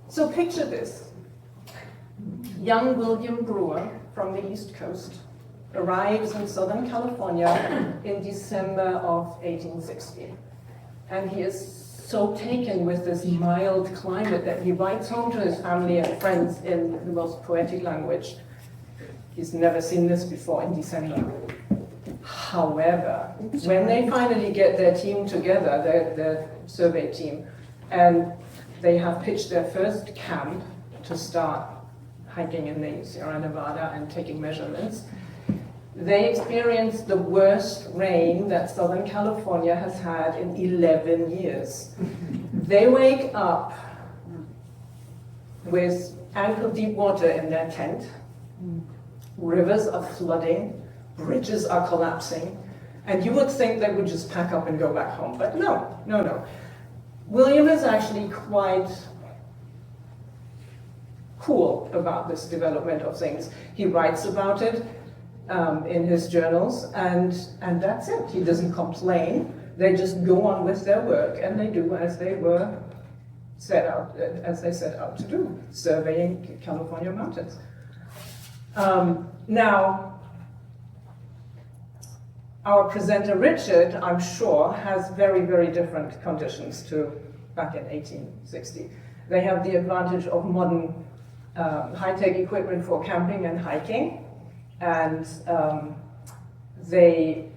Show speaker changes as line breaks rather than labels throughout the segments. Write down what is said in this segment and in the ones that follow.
So picture this. Young William Brewer from the East Coast arrives in Southern California in December of 1860. And he is so taken with this mild climate that he writes home to his family and friends in the most poetic language. He's never seen this before in December. However, when they finally get their team together, their survey team, and they have pitched their first camp to start hiking in the Sierra Nevada and taking measurements, they experience the worst rain that Southern California has had in 11 years. They wake up with ankle-deep water in their tent, rivers are flooding, bridges are collapsing, and you would think they would just pack up and go back home, but no. William is actually quite cool about this development of things. He writes about it in his journals, and that's it. He doesn't complain. They just go on with their work, and they do as they set out to do, surveying California mountains. Now, our presenter Richard, I'm sure, has very, very different conditions to back in 1860. They have the advantage of modern high-tech equipment for camping and hiking, and they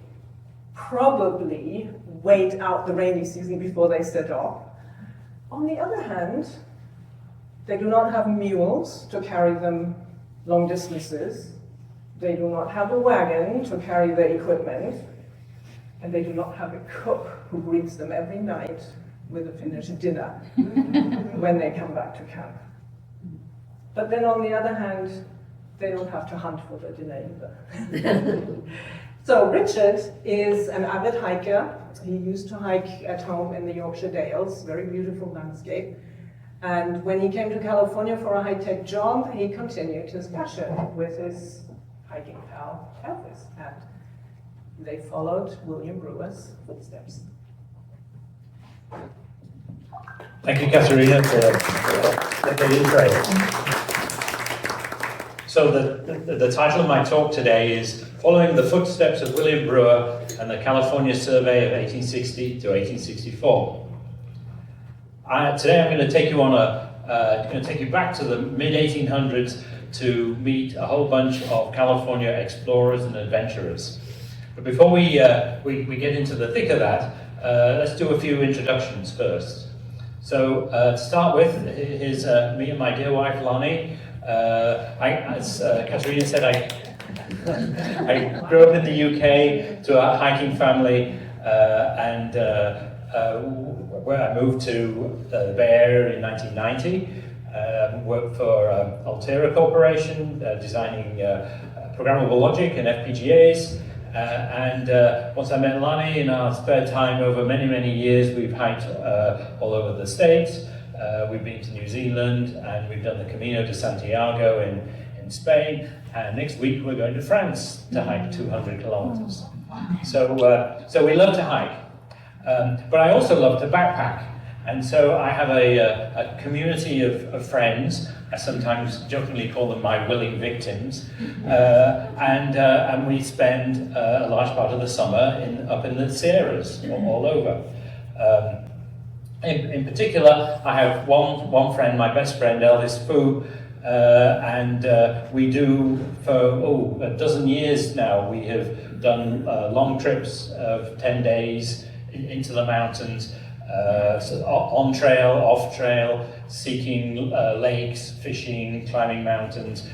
probably wait out the rainy season before they set off. On the other hand, they do not have mules to carry them long distances. They do not have a wagon to carry their equipment, and they do not have a cook who greets them every night with a finished dinner when they come back to camp. But then on the other hand, they don't have to hunt for the dinner either. So Richard is an avid hiker. He used to hike at home in the Yorkshire Dales, very beautiful landscape. And when he came to California for a high-tech job, he continued his passion with his hiking pal, Elvis. And they followed William Brewer's footsteps.
Thank you, Katharina, for the intro. So the title of my talk today is Following the Footsteps of William Brewer and the California Survey of 1860 to 1864. Today I'm going to take you on take you back to the mid-1800s to meet a whole bunch of California explorers and adventurers. But before we get into the thick of that, let's do a few introductions first. So to start with, here's me and my dear wife Lonnie. As Katharina said, I grew up in the UK to a hiking family, and where I moved to the Bay Area in 1990. Worked for Altera Corporation, designing programmable logic and FPGAs. And once I met Lonnie, in our spare time over many, many years, we've hiked all over the States. We've been to New Zealand, and we've done the Camino de Santiago in Spain. And next week we're going to France to hike 200 kilometers. So we love to hike. But I also love to backpack. And so I have a community of friends. I sometimes jokingly call them my willing victims. And we spend a large part of the summer up in the Sierras, all over. In particular, I have one friend, my best friend, Elvis Fu, and we do, for a dozen years now, we have done long trips of 10 days into the mountains, so on trail, off trail, seeking lakes, fishing, climbing mountains,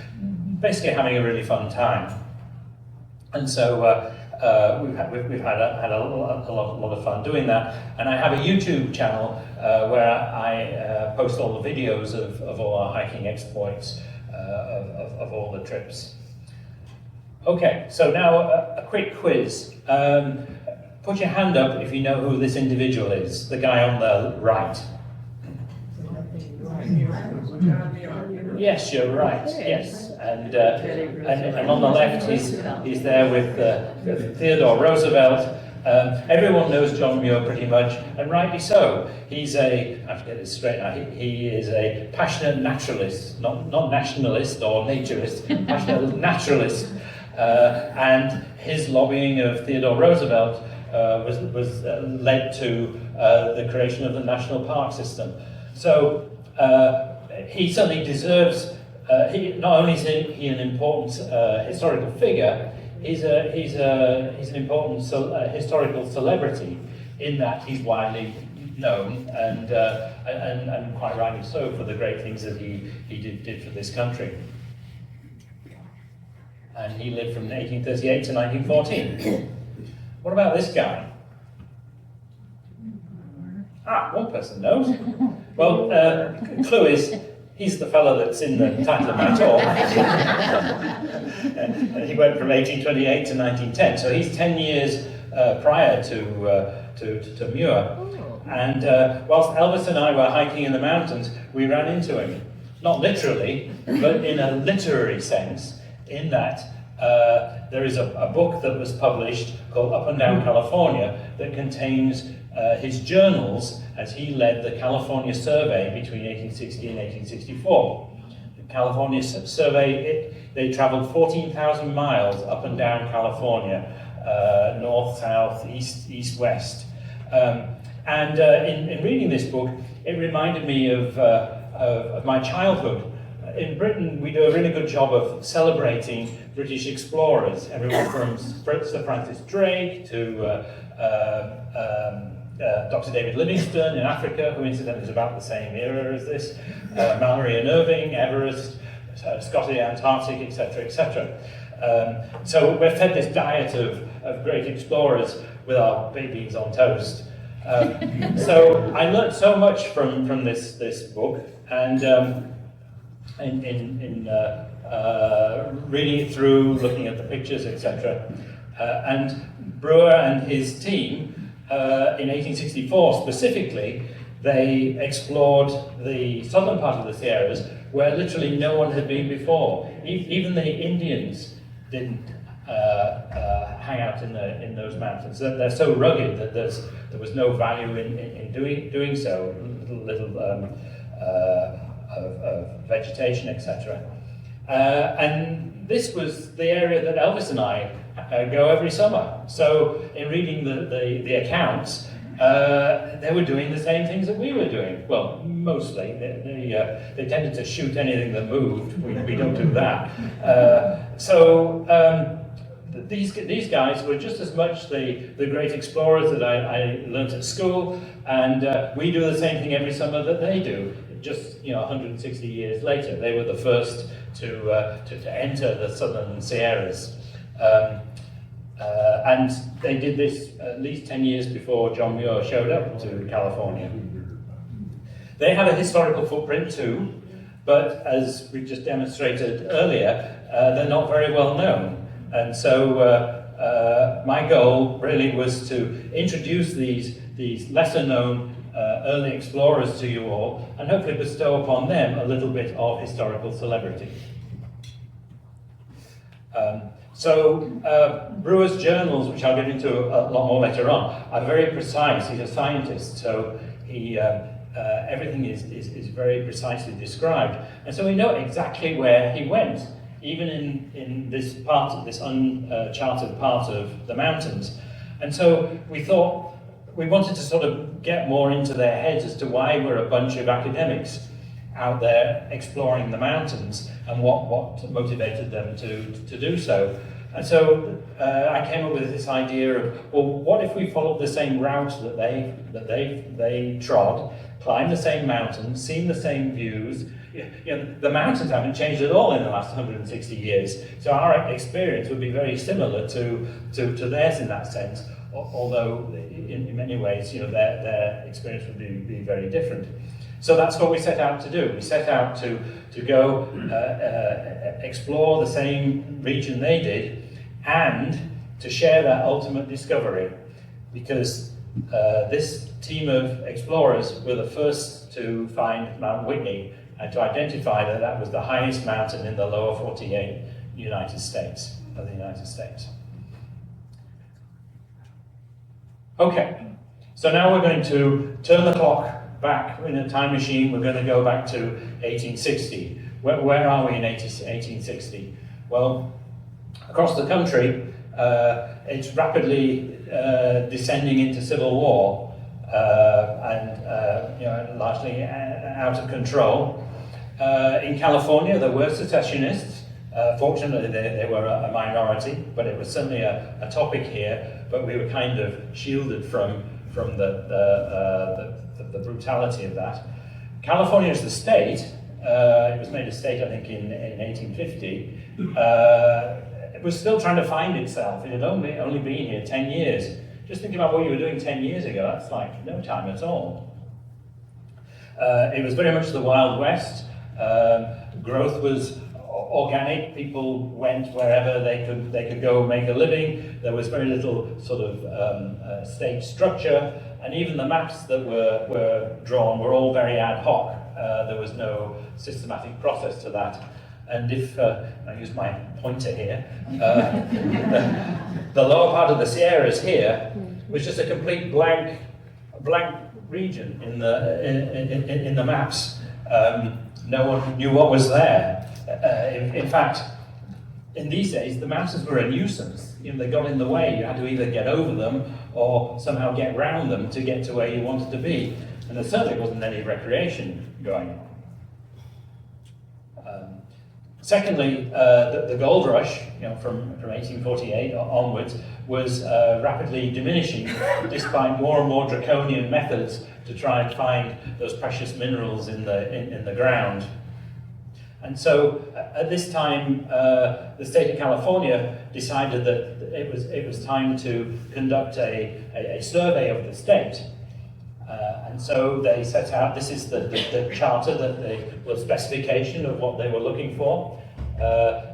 basically having a really fun time. And so we've had a lot of fun doing that. And I have a YouTube channel where I post all the videos of all our hiking exploits of all the trips. Okay, so now a quick quiz. Put your hand up if you know who this individual is, the guy on the right. Yes, you're right, yes. And on the left, he's there with Theodore Roosevelt, Everyone knows John Muir pretty much, and rightly so. He's I have to get this straight now, he is a passionate naturalist, not nationalist or naturist, passionate naturalist. And his lobbying of Theodore Roosevelt was led to the creation of the national park system. So he certainly deserves, not only is he an important historical figure, he's an important historical celebrity in that he's widely known and quite rightly so for the great things that he did for this country. And he lived from 1838 to 1914. What about this guy? One person knows. Well, clue is, he's the fellow that's in the title of my talk. And he went from 1828 to 1910, so he's 10 years prior to Muir. And whilst Elvis and I were hiking in the mountains, we ran into him. Not literally, but in a literary sense, in that there is a book that was published called Up and Down California that contains his journals as he led the California survey between 1860 and 1864. The California survey, they traveled 14,000 miles up and down California, north, south, east, west. And in reading this book, it reminded me of my childhood. In Britain, we do a really good job of celebrating British explorers, everyone from Sir Francis Drake to Dr. David Livingstone in Africa, who incidentally is about the same era as this, Mallory and Irving, Everest, Scotty Antarctic, etc., etc. So we're fed this diet of great explorers with our baked beans on toast. So I learnt so much from this book, and in reading it through, looking at the pictures, etc. And Brewer and his team, in 1864 specifically, they explored the southern part of the Sierras where literally no one had been before. Even the Indians didn't hang out in those mountains. They're so rugged that there was no value in doing so. Little of vegetation, etc. And this was the area that Elvis and I go every summer. So in reading the accounts, they were doing the same things that we were doing. Well, mostly. They tended to shoot anything that moved. We don't do that. These guys were just as much the great explorers that I learnt at school, and we do the same thing every summer that they do. Just 160 years later, they were the first to enter the southern Sierras, and they did this at least 10 years before John Muir showed up to California. They have a historical footprint too, but as we just demonstrated earlier, they're not very well known. And so my goal really was to introduce these lesser known early explorers to you all, and hopefully bestow upon them a little bit of historical celebrity. Brewer's journals, which I'll get into a lot more later on, are very precise. He's a scientist, so everything is very precisely described. And so we know exactly where he went, even in this uncharted part of the mountains. And so we thought we wanted to sort of get more into their heads as to why we're a bunch of academics out there exploring the mountains and what motivated them to do so. And so I came up with this idea of, well, what if we followed the same route that they trod, climbed the same mountains, seen the same views. The mountains haven't changed at all in the last 160 years, so our experience would be very similar to theirs in that sense, although in many ways their experience would be very different. So that's what we set out to do. We set out to go explore the same region they did, and to share that ultimate discovery, because this team of explorers were the first to find Mount Whitney and to identify that was the highest mountain in the lower 48 United States. Okay, so now we're going to turn the clock back in a time machine. We're going to go back to 1860. Where are we in 1860? Well, across the country, it's rapidly descending into civil war and largely out of control. In California, there were secessionists. Fortunately, they were a minority, but it was certainly a topic here. But we were kind of shielded from the brutality of that. California as the state, it was made a state, I think, in 1850. It was still trying to find itself. It had only been here 10 years. Just think about what you were doing 10 years ago. That's like no time at all. It was very much the Wild West. Growth was organic. People went wherever they could go make a living. There was very little sort of state structure, and even the maps that were drawn were all very ad hoc. There was no systematic process to that. And if I use my pointer here, the lower part of the Sierras here was just a complete blank region in the maps. No one knew what was there. In fact, in these days, the mountains were a nuisance. They got in the way. You had to either get over them or somehow get round them to get to where you wanted to be. And there certainly wasn't any recreation going on. Secondly, the gold rush, from 1848 onwards, was rapidly diminishing, despite more and more draconian methods to try and find those precious minerals in the ground. And so, at this time, the state of California decided that it was time to conduct a survey of the state. And so they set out, this is the charter, the specification of what they were looking for.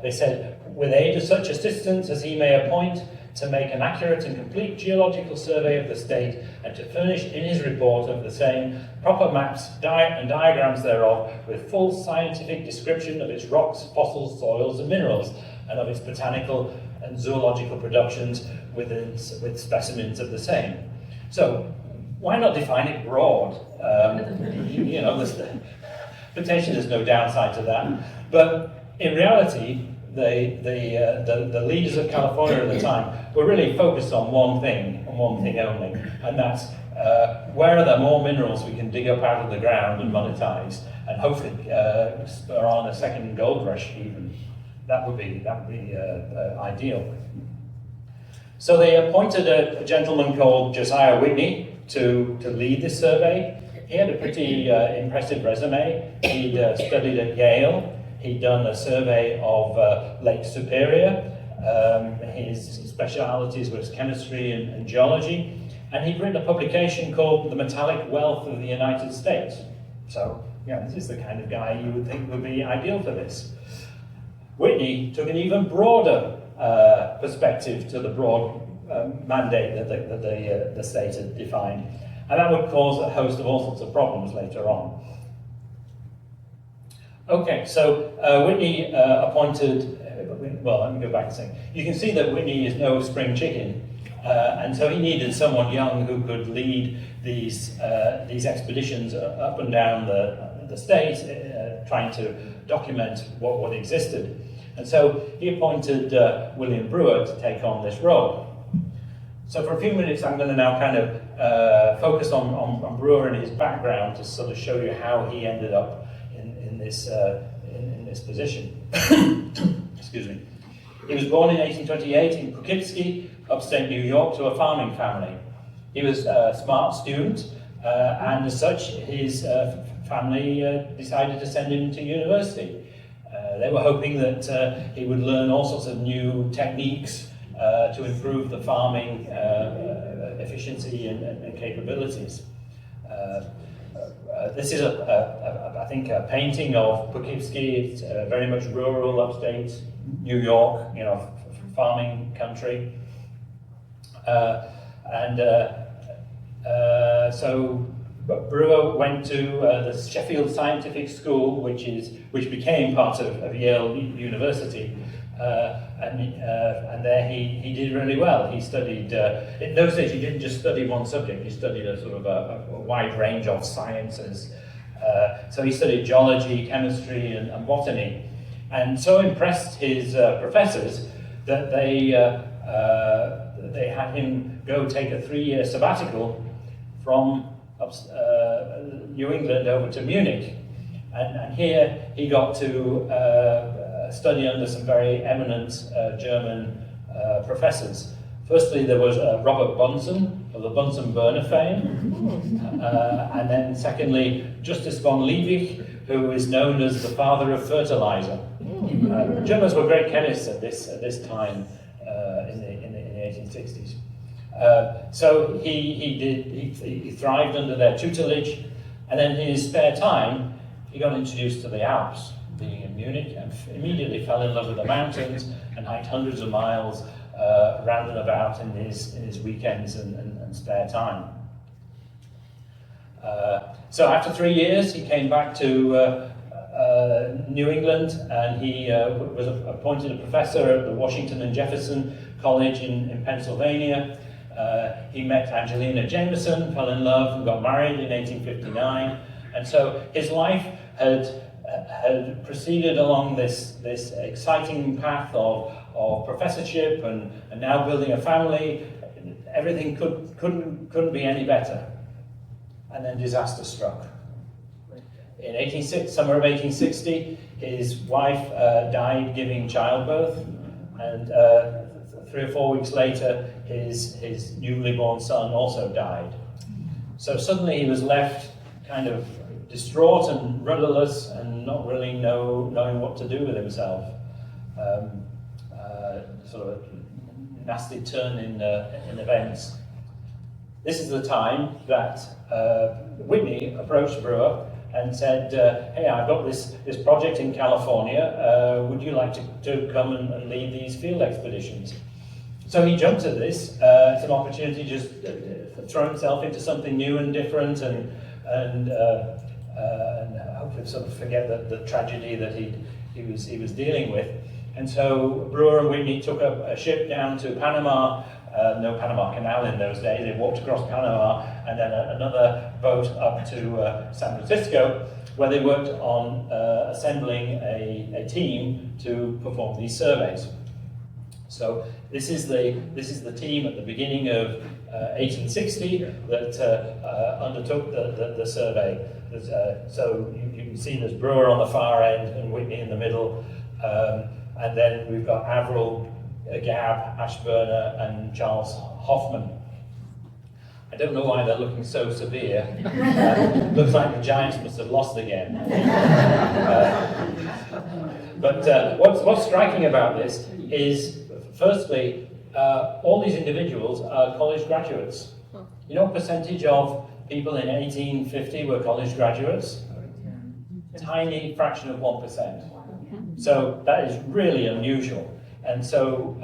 They said, with aid of such assistance as he may appoint, to make an accurate and complete geological survey of the state, and to furnish in his report of the same proper maps and diagrams thereof, with full scientific description of its rocks, fossils, soils, and minerals, and of its botanical and zoological productions with specimens of the same. So, why not define it broad? Potentially there's no downside to that, but in reality, the leaders of California at the time were really focused on one thing, and one thing only, and that's where are there more minerals we can dig up out of the ground and monetize, and hopefully spur on a second gold rush even. That would be ideal. So they appointed a gentleman called Josiah Whitney to lead this survey. He had a pretty impressive resume. He'd studied at Yale. He'd done a survey of Lake Superior. His specialities was chemistry and geology. And he'd written a publication called The Metallic Wealth of the United States. So, this is the kind of guy you would think would be ideal for this. Whitney took an even broader perspective to the broad mandate that the state had defined. And that would cause a host of all sorts of problems later on. Okay, so Whitney appointed, well, let me go back a second. You can see that Whitney is no spring chicken, and so he needed someone young who could lead these expeditions up and down the state, trying to document what existed. And so he appointed William Brewer to take on this role. So for a few minutes, I'm going to now kind of focus on Brewer and his background to sort of show you how he ended up in this position. Excuse me. He was born in 1828 in Poughkeepsie, upstate New York, to a farming family. He was a smart student, and as such, his family decided to send him to university. They were hoping that he would learn all sorts of new techniques to improve the farming efficiency and capabilities. This is, I think, a painting of Poughkeepsie. It's very much rural, upstate New York, farming country. So Brewer went to the Sheffield Scientific School, which became part of Yale University, and there he did really well. He studied, in those days he didn't just study one subject, he studied a sort of a wide range of sciences. So he studied geology, chemistry and botany, and so impressed his professors that they had him go take a 3-year sabbatical from New England over to Munich. And here he got to study under some very eminent German professors. Firstly, there was Robert Bunsen of the Bunsen-Burner fame, and then secondly, Justus von Liebig, who is known as the father of fertilizer. Germans were great chemists at this time in the 1860s. So he thrived under their tutelage, and then in his spare time, he got introduced to the Alps, being in Munich, and immediately fell in love with the mountains and hiked hundreds of miles round and about in his weekends and spare time. So after 3 years, he came back to New England, and he was appointed a professor at the Washington and Jefferson College in Pennsylvania. He met Angelina Jameson, fell in love, and got married in 1859. And so his life had proceeded along this exciting path of professorship and now building a family. Everything couldn't be any better. And then disaster struck. In summer of 1860, his wife died giving childbirth, and 3 or 4 weeks later, his newly born son also died. So suddenly he was left kind of distraught and rudderless and not really knowing what to do with himself. Sort of a nasty turn in events. This is the time that Whitney approached Brewer and said, hey, I've got this project in California, would you like to come and lead these field expeditions? So he jumped at this. It's an opportunity just to throw himself into something new and different and hopefully sort of forget the tragedy that he was dealing with. And so Brewer and Whitney took a ship down to Panama. No Panama Canal in those days. They walked across Panama, and then another boat up to San Francisco, where they worked on assembling a team to perform these surveys. So this is the team at the beginning of 1860 that undertook the survey. So you can see there's Brewer on the far end and Whitney in the middle, and then we've got Averill, Gabb, Ashburner, and Charles Hoffman. I don't know why they're looking so severe. Looks like the Giants must have lost again. But what's striking about this is, firstly, all these individuals are college graduates. You know what percentage of people in 1850 were college graduates? Tiny fraction of 1%. So that is really unusual. And so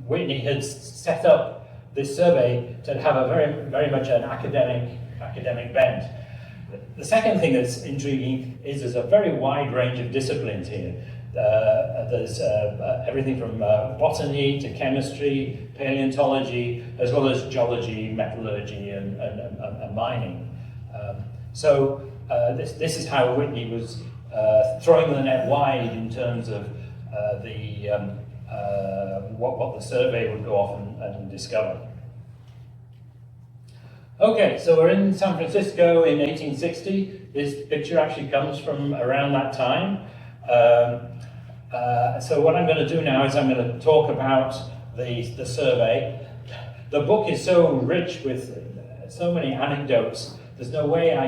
Whitney had set up this survey to have a very much an academic bent. The second thing that's intriguing is there's a very wide range of disciplines here. There's everything from botany to chemistry, paleontology, as well as geology, metallurgy, and mining. So this is how Whitney was throwing the net wide in terms of what the survey would go off and discover. Okay, so we're in San Francisco in 1860. This picture actually comes from around that time. So what I'm going to do now is I'm going to talk about the survey. The book is so rich with so many anecdotes. There's no way I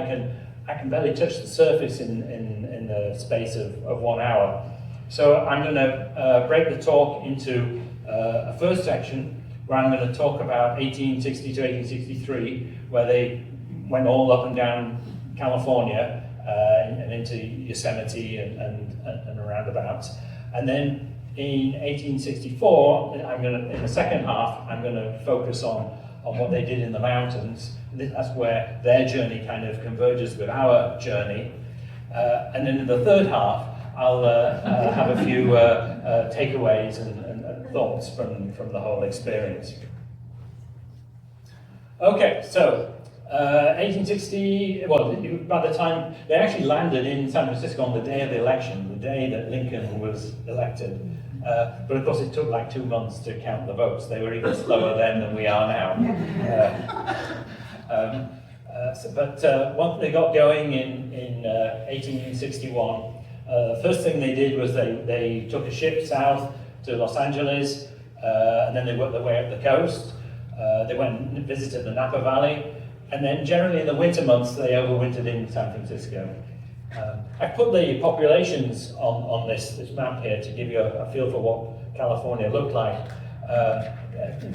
can barely touch the surface in the space of 1 hour. So I'm going to break the talk into a first section where I'm going to talk about 1860 to 1863, where they went all up and down California and into Yosemite and around. And then in 1864, in the second half, I'm going to focus on what they did in the mountains. That's where their journey kind of converges with our journey. And then in the third half, I'll have a few takeaways and thoughts from the whole experience. Okay, so 1860, well, by the time they actually landed in San Francisco on the day of the election, the day that Lincoln was elected. But of course it took like 2 months to count the votes. They were even slower then than we are now. But once they got going in 1861, the first thing they did was they took a ship south to Los Angeles, and then they worked their way up the coast. They went and visited the Napa Valley, and then generally in the winter months they overwintered in San Francisco. I've put the populations on this map here to give you a feel for what California looked like.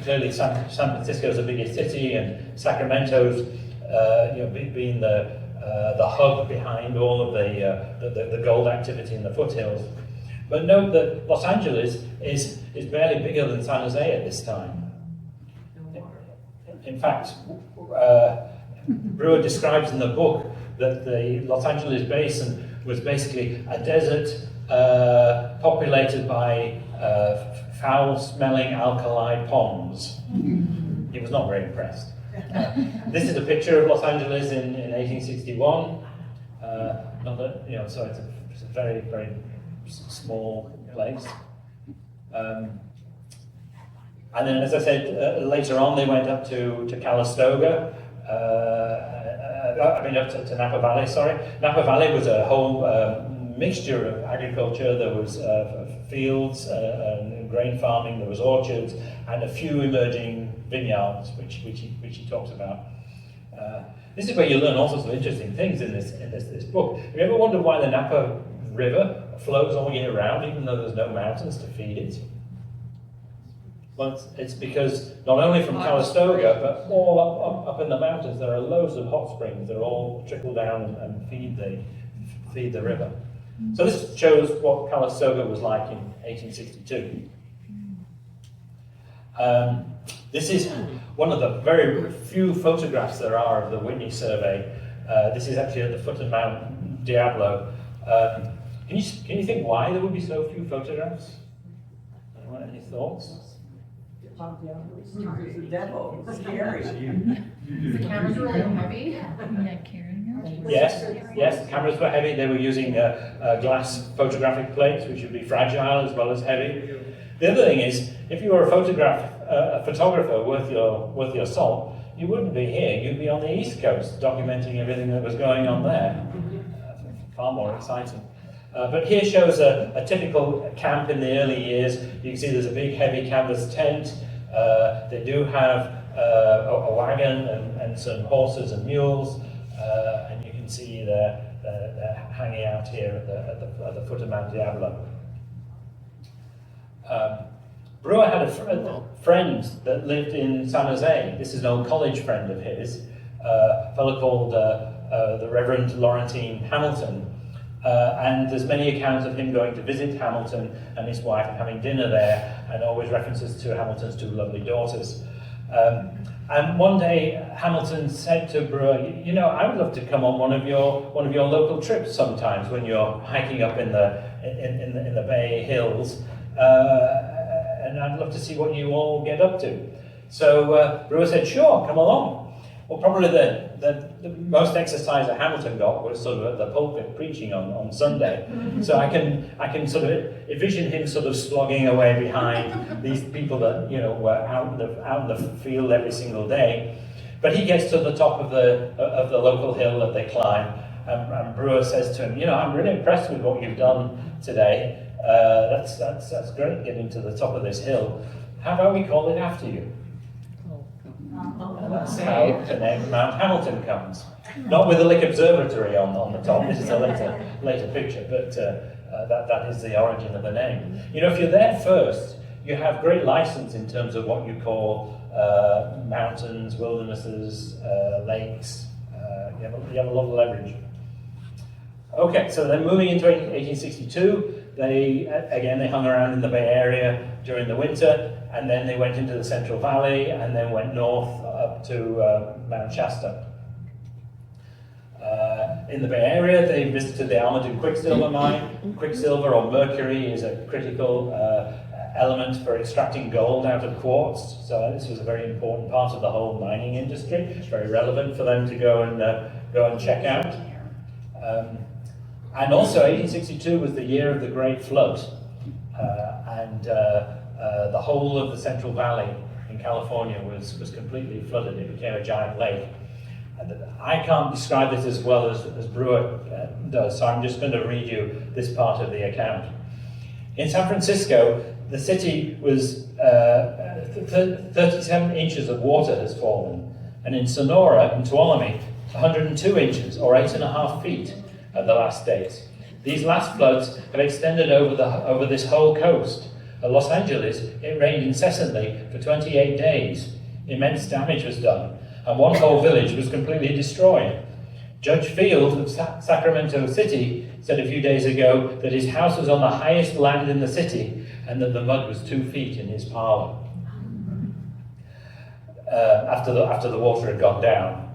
Clearly San Francisco is the biggest city, and Sacramento's being the hub behind all of the gold activity in the foothills. But note that Los Angeles is barely bigger than San Jose at this time. In fact, Brewer describes in the book that the Los Angeles basin was basically a desert populated by foul-smelling alkali ponds. He was not very impressed. This is a picture of Los Angeles in 1861. Not that, so it's a very, very small place. And then, as I said, later on they went up to Calistoga. Up to Napa Valley, sorry. Napa Valley was a whole mixture of agriculture. There was fields and grain farming, there was orchards, and a few emerging vineyards, which he talks about. This is where you learn all sorts of interesting things in this book. Have you ever wondered why the Napa River flows all year round, even though there's no mountains to feed it? Well, it's because not only from Calistoga, but all up in the mountains, there are loads of hot springs that all trickle down and feed the river. So this shows what Calistoga was like in 1862. This is one of the very few photographs there are of the Whitney survey. This is actually at the foot of Mount Diablo. Can you think why there would be so few photographs? Anyone, any thoughts?
The devil. It's scary.
The cameras were really heavy.
Yes, the cameras were heavy. They were using glass photographic plates, which would be fragile as well as heavy. The other thing is, if you were a photographer worth your salt, you wouldn't be here. You'd be on the East Coast documenting everything that was going on there. Far more exciting. But here shows a typical camp in the early years. You can see there's a big heavy canvas tent. They do have a wagon and some horses and mules. And you can see they're hanging out here at the foot of Mount Diablo. Brewer had a friend that lived in San Jose. This is an old college friend of his, a fellow called the Reverend Laurentine Hamilton. And there's many accounts of him going to visit Hamilton and his wife and having dinner there, and always references to Hamilton's two lovely daughters. And one day Hamilton said to Brewer, I would love to come on one of your local trips sometimes when you're hiking up in the Bay Hills, and I'd love to see what you all get up to. So Brewer said, sure, come along. Well, probably the most exercise that Hamilton got was sort of at the pulpit preaching on Sunday. So I can sort of envision him sort of slogging away behind these people that were out in the field every single day. But he gets to the top of the local hill that they climb, and Brewer says to him, I'm really impressed with what you've done today. That's great, getting to the top of this hill. How about we call it after you? And that's how the name Mount Hamilton comes. Not with the Lick Observatory on the top. This is a later picture, but that is the origin of the name. If you're there first, you have great license in terms of what you call mountains, wildernesses, lakes. You have a lot of leverage. Okay, so then moving into 1862, they hung around in the Bay Area during the winter, and then they went into the Central Valley, and then went north up to Mount Shasta. In the Bay Area, they visited the Almaden quicksilver mine. Quicksilver or mercury is a critical element for extracting gold out of quartz. So this was a very important part of the whole mining industry. It's very relevant for them to go and check out. And also 1862 was the year of the Great Flood. The whole of the Central Valley in California was completely flooded. It became a giant lake. I can't describe this as well as Brewer does, so I'm just going to read you this part of the account. In San Francisco, the city was 37 inches of water has fallen, and in Sonora and Tuolumne, 102 inches or 8.5 feet at the last dates. These last floods have extended over this whole coast. At Los Angeles, it rained incessantly for 28 days. Immense damage was done, and one whole village was completely destroyed. Judge Field of Sacramento City said a few days ago that his house was on the highest land in the city and that the mud was 2 feet in his parlor. After the water had gone down.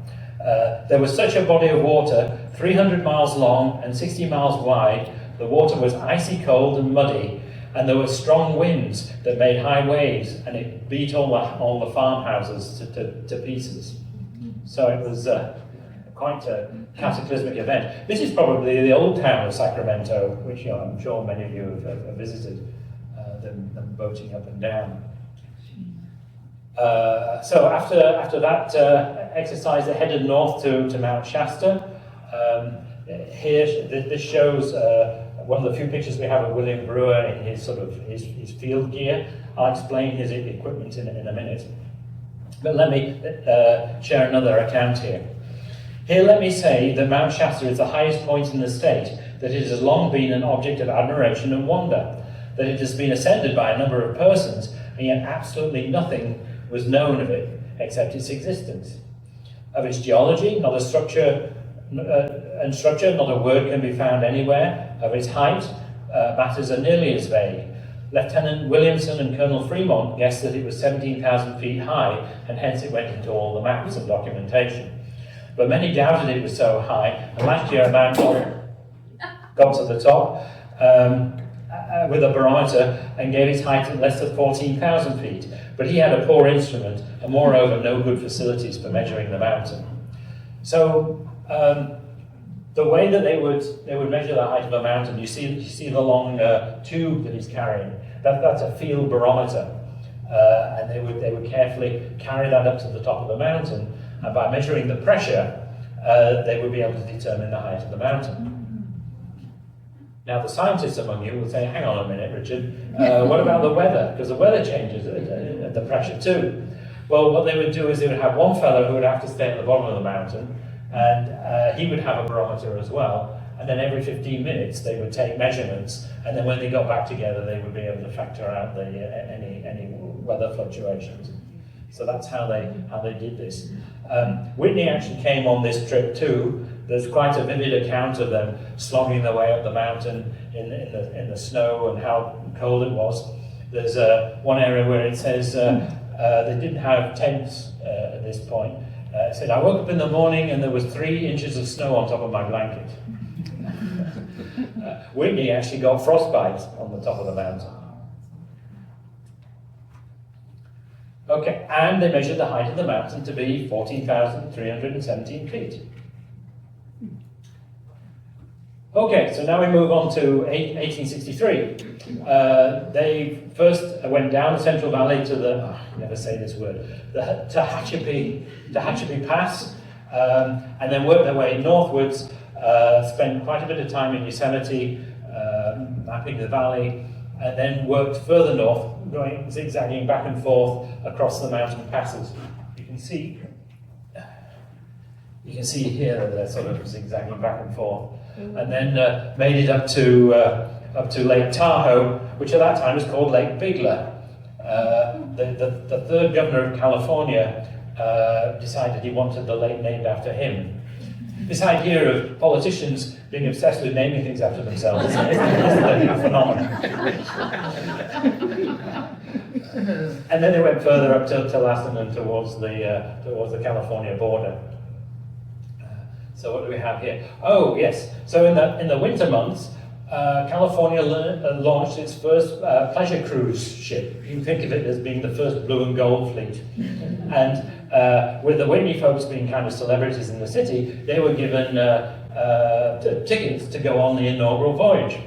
There was such a body of water, 300 miles long and 60 miles wide. The water was icy cold and muddy, and there were strong winds that made high waves, and it beat all the farmhouses to pieces. So it was quite a cataclysmic event. This is probably the old town of Sacramento, which I'm sure many of you have visited, them boating up and down. So after that exercise, they headed north to Mount Shasta. Here, this shows one of the few pictures we have of William Brewer in his his field gear. I'll explain his equipment in a minute. But let me share another account here. Here, let me say that Mount Shasta is the highest point in the state, that it has long been an object of admiration and wonder, that it has been ascended by a number of persons, and yet absolutely nothing was known of it except its existence. Of its geology, not a structure, not a word can be found anywhere. Of its height, matters are nearly as vague. Lieutenant Williamson and Colonel Fremont guessed that it was 17,000 feet high, and hence it went into all the maps and documentation. But many doubted it was so high, and last year a man got to the top with a barometer and gave its height at less than 14,000 feet. But he had a poor instrument, and moreover no good facilities for measuring the mountain. So the way that they would measure the height of a mountain, you see the long tube that he's carrying. That's a field barometer, and they would carefully carry that up to the top of the mountain, and by measuring the pressure, they would be able to determine the height of the mountain. Now, the scientists among you will say, "Hang on a minute, Richard. What about the weather? Because the weather changes at the pressure too." Well, what they would do is they would have one fellow who would have to stay at the bottom of the mountain, and he would have a barometer as well. And then every 15 minutes they would take measurements, and then when they got back together, they would be able to factor out any weather fluctuations. So that's how they did this. Whitney actually came on this trip too. There's quite a vivid account of them slogging their way up the mountain in the snow and how cold it was. There's one area where it says they didn't have tents at this point. It said, "I woke up in the morning and there was 3 inches of snow on top of my blanket." Whitney actually got frostbite on the top of the mountain. Okay, and they measured the height of the mountain to be 14,317 feet. Okay, so now we move on to 1863. They first went down the Central Valley to the, never say this word, the Tehachapi Pass, and then worked their way northwards, spent quite a bit of time in Yosemite, mapping the valley, and then worked further north, going zigzagging back and forth across the mountain passes. You can see here that they're sort of zigzagging back and forth, and then made it up to Lake Tahoe, which at that time was called Lake Bigler. The third governor of California decided he wanted the lake named after him. This idea of politicians being obsessed with naming things after themselves isn't a phenomenon. And then they went further up to Lassen and towards the California border. So what do we have here? Oh yes. So in the winter months, California launched its first pleasure cruise ship. You can think of it as being the first blue and gold fleet. And with the Whitney folks being kind of celebrities in the city, they were given tickets to go on the inaugural voyage.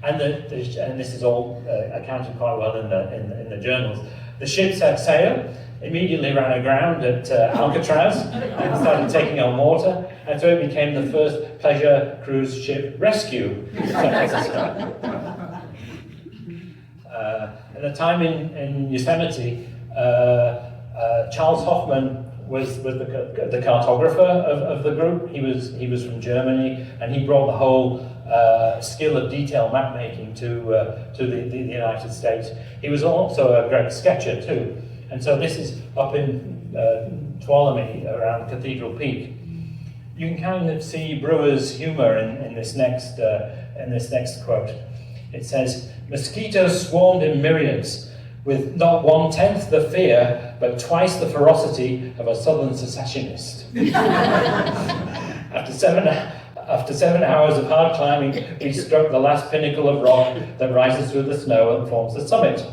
And this is all accounted quite well in the journals. The ship set sail, immediately ran aground at Alcatraz, and started taking on water, and so it became the first pleasure cruise ship rescue. At the time in Yosemite, Charles Hoffman was the cartographer of the group. He was from Germany, and he brought the whole skill of detail map making to the United States. He was also a great sketcher too. And so this is up in Tuolumne around Cathedral Peak. You can kind of see Brewer's humor in this next quote. It says, "Mosquitoes swarmed in myriads, with not 1/10 the fear, but twice the ferocity of a Southern secessionist." After 7 hours of hard climbing, we struck the last pinnacle of rock that rises through the snow and forms the summit.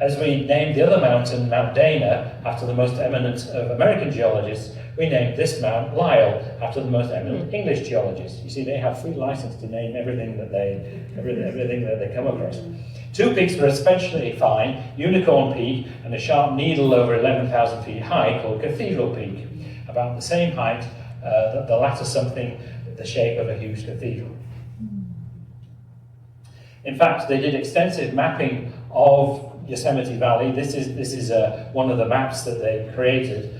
As we named the other mountain Mount Dana, after the most eminent of American geologists, we named this Mount Lyell, after the most eminent English geologist. You see, they have free license to name everything that they come across. Two peaks were especially fine, Unicorn Peak and a sharp needle over 11,000 feet high called Cathedral Peak, about the same height, the latter something the shape of a huge cathedral. In fact, they did extensive mapping of Yosemite Valley. This is one of the maps that they created.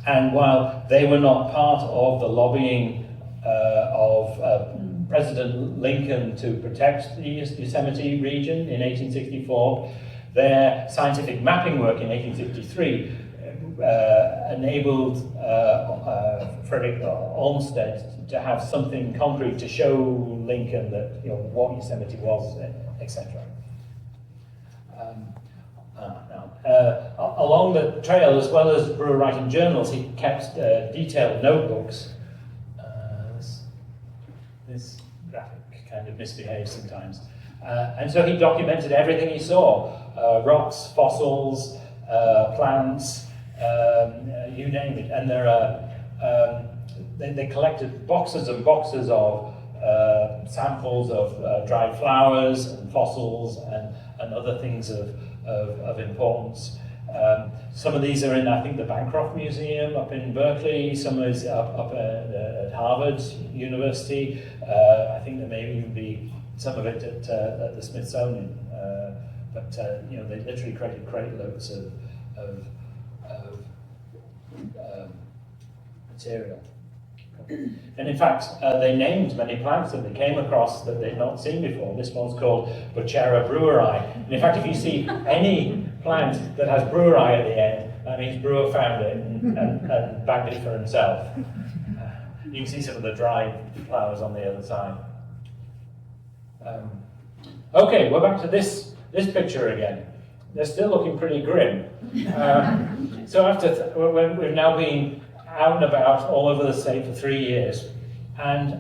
And while they were not part of the lobbying of President Lincoln to protect the Yosemite region in 1864, their scientific mapping work in 1853 enabled Frederick Olmsted to have something concrete to show Lincoln that what Yosemite was, etc. Along the trail, as well as Brewer writing journals, he kept detailed notebooks. This graphic kind of misbehaves sometimes. And so he documented everything he saw, rocks, fossils, plants, you name it. And there are, they collected boxes and boxes of samples of dried flowers and fossils and other things of importance. Some of these are in, I think, the Bancroft Museum up in Berkeley. Some of these up at Harvard University. I think there may even be some of it at the Smithsonian. But they literally created crate loads of material. And in fact, they named many plants that they came across that they'd not seen before. This one's called Buchera breweri. And in fact, if you see any plant that has breweri at the end, that means Brewer found it and bagged it for himself. You can see some of the dried flowers on the other side. Okay, we're back to this picture again. They're still looking pretty grim. So when we've now been out and about all over the state for 3 years, and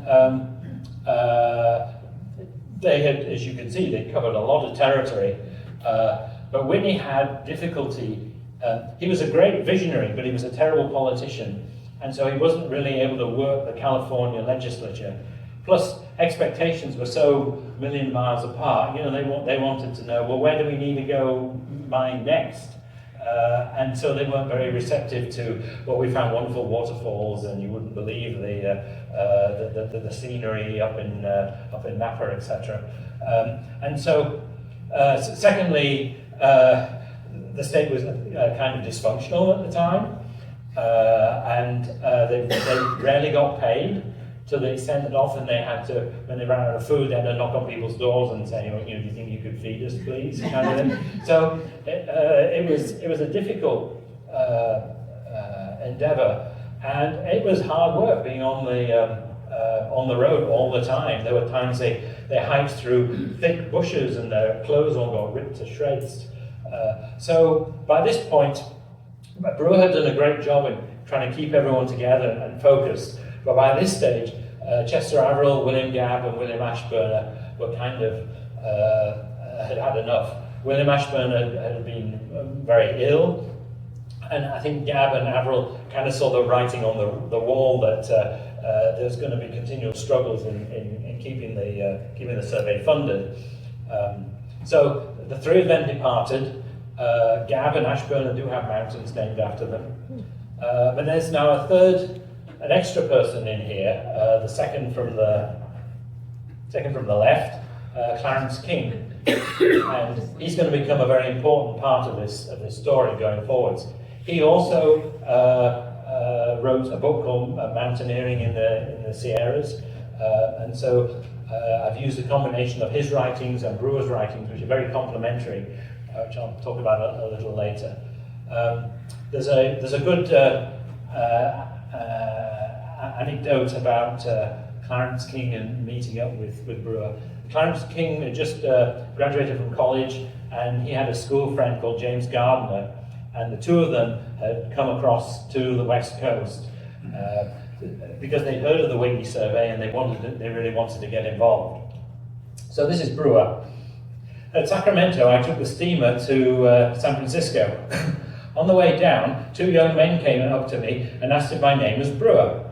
they had, as you can see, they covered a lot of territory, but Whitney had difficulty. He was a great visionary, but he was a terrible politician, and so he wasn't really able to work the California legislature. Plus, expectations were so a million miles apart. They wanted to know, well, where do we need to go mine next? And so they weren't very receptive to, well, we found wonderful waterfalls, and you wouldn't believe the scenery up in Napa, etc. And so, secondly, the state was kind of dysfunctional at the time, and they rarely got paid, to the extent that often they had to, when they ran out of food, they had to knock on people's doors and say, do you think you could feed us, please? Kind of thing. So it was a difficult endeavor, and it was hard work being on the road all the time. There were times they hiked through thick bushes and their clothes all got ripped to shreds. So by this point, Brewer had done a great job trying to keep everyone together and focused. But by this stage, Chester Averill, William Gabb, and William Ashburn were kind of had had enough. William Ashburn had been very ill, and I think Gabb and Averill kind of saw the writing on the wall that there's going to be continual struggles in keeping the survey funded. So the three of them departed. Gabb and Ashburn do have mountains named after them. But there's now an extra person in here, the second from the left, Clarence King. And he's going to become a very important part of this story going forwards. He also wrote a book called Mountaineering in the Sierras, and so I've used a combination of his writings and Brewer's writings, which are very complementary, which I'll talk about a little later. There's a good anecdote about Clarence King and meeting up with Brewer. Clarence King had just graduated from college, and he had a school friend called James Gardner, and the two of them had come across to the West Coast because they'd heard of the Whitney survey and they really wanted to get involved. So this is Brewer. At Sacramento, I took the steamer to San Francisco. On the way down, two young men came up to me and asked if my name was Brewer.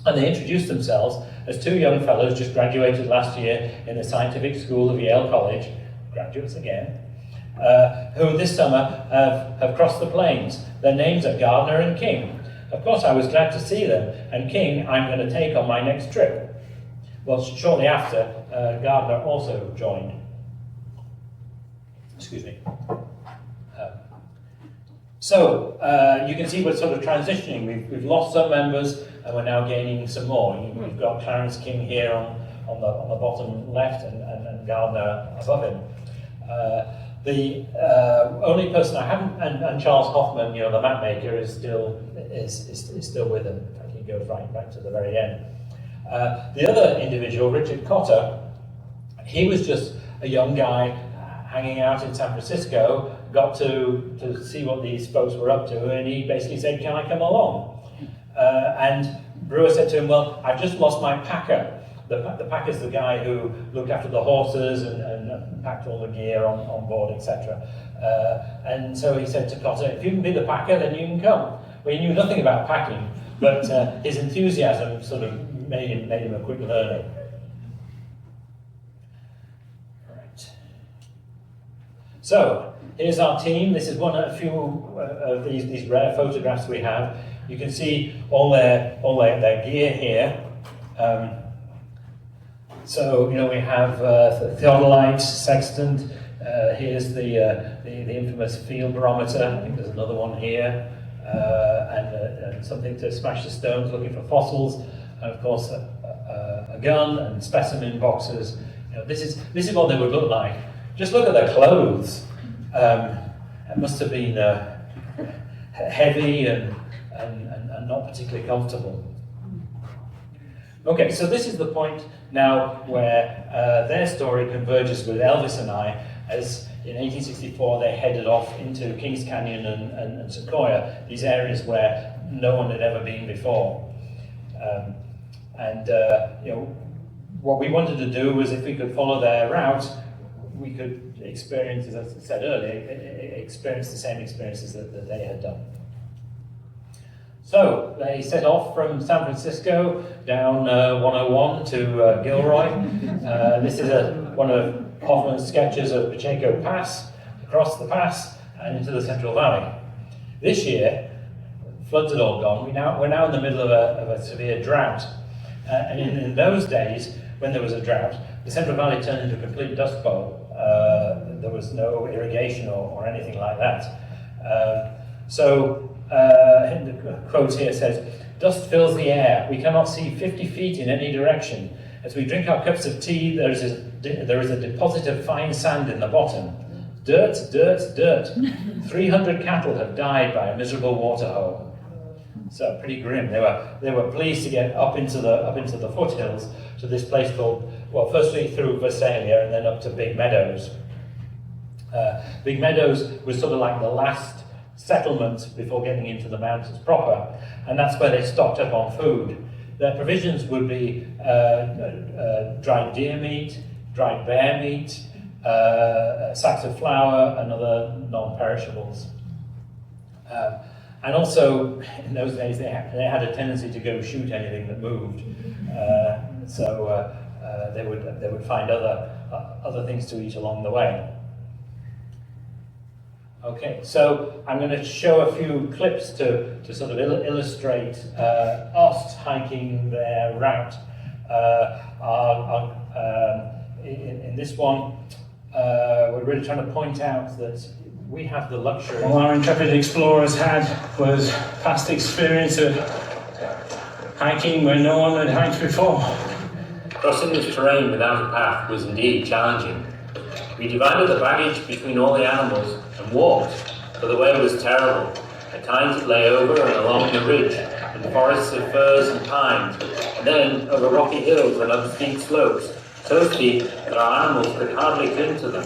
And they introduced themselves as two young fellows just graduated last year in the Scientific School of Yale College, graduates again, who this summer have crossed the plains. Their names are Gardner and King. Of course, I was glad to see them, and King I'm going to take on my next trip. Well, shortly after, Gardner also joined. Excuse me. So you can see we're sort of transitioning. We've lost some members, and we're now gaining some more. We've got Clarence King here on the bottom left, and Gardner above him. The only person I haven't, and Charles Hoffman, the map maker, is still with him. In fact, he goes right back to the very end. The other individual, Richard Cotter, he was just a young guy hanging out in San Francisco, got to see what these folks were up to, and he basically said, "Can I come along?" And Brewer said to him, "Well, I've just lost my packer." The packer's the guy who looked after the horses and packed all the gear on board, etc. And so he said to Cotter, "If you can be the packer, then you can come." Well, he knew nothing about packing, but his enthusiasm sort of made him a quick learner. Right. So here's our team. This is a few of these rare photographs we have. You can see all their gear here. So we have theodolite, sextant. Here's the infamous field barometer. I think there's another one here, and something to smash the stones, looking for fossils, and of course a gun and specimen boxes. This is what they would look like. Just look at their clothes. It must have been heavy and not particularly comfortable. Okay, so this is the point now where their story converges with Elvis and I, as in 1864 they headed off into Kings Canyon and Sequoia, these areas where no one had ever been before. What we wanted to do was, if we could follow their route, we could experience, as I said earlier, experience the same experiences that they had done. So they set off from San Francisco down 101 to Gilroy. This is one of Hoffman's sketches of Pacheco Pass, across the pass and into the Central Valley. This year, floods had all gone. We're now in the middle of a severe drought. And in those days, when there was a drought, the Central Valley turned into a complete dust bowl. There was no irrigation or anything like that. The quote here says, "Dust fills the air. We cannot see 50 feet in any direction. As we drink our cups of tea, there is a deposit of fine sand in the bottom. Dirt, dirt, dirt. 300 cattle have died by a miserable water hole." So pretty grim. They were pleased to get up into the foothills to this place called, well, firstly through Visalia and then up to Big Meadows. Big Meadows was sort of like the last settlement before getting into the mountains proper, and that's where they stocked up on food. Their provisions would be dried deer meat, dried bear meat, sacks of flour, and other non-perishables. And also, in those days, they had a tendency to go shoot anything that moved. So they would find other things to eat along the way. Okay, so I'm going to show a few clips to sort of illustrate us hiking their route. In this one, we're really trying to point out that we have the luxury.
All our intrepid explorers had was past experience of hiking where no one had hiked before.
Crossing this terrain without a path was indeed challenging. We divided the baggage between all the animals and walked, for the way was terrible. At times it lay over and along the ridge, in forests of firs and pines, and then over rocky hills and up steep slopes, so steep that our animals could hardly cling to them.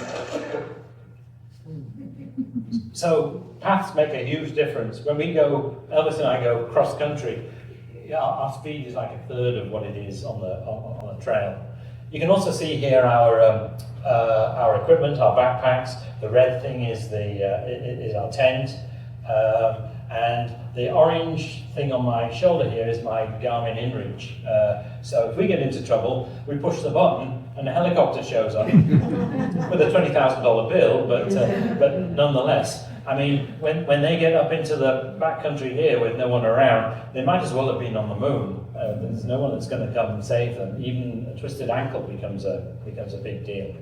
So paths make a huge difference. When we go, Elvis and I go cross country, our speed is like a third of what it is on the trail. You can also see here our equipment, our backpacks. The red thing is our tent, and the orange thing on my shoulder here is my Garmin InReach. So if we get into trouble, we push the button and a helicopter shows up with a $20,000 bill, but nonetheless. I mean, when they get up into the backcountry here with no one around, they might as well have been on the moon. There's no one that's going to come and save them. Even a twisted ankle becomes a big deal.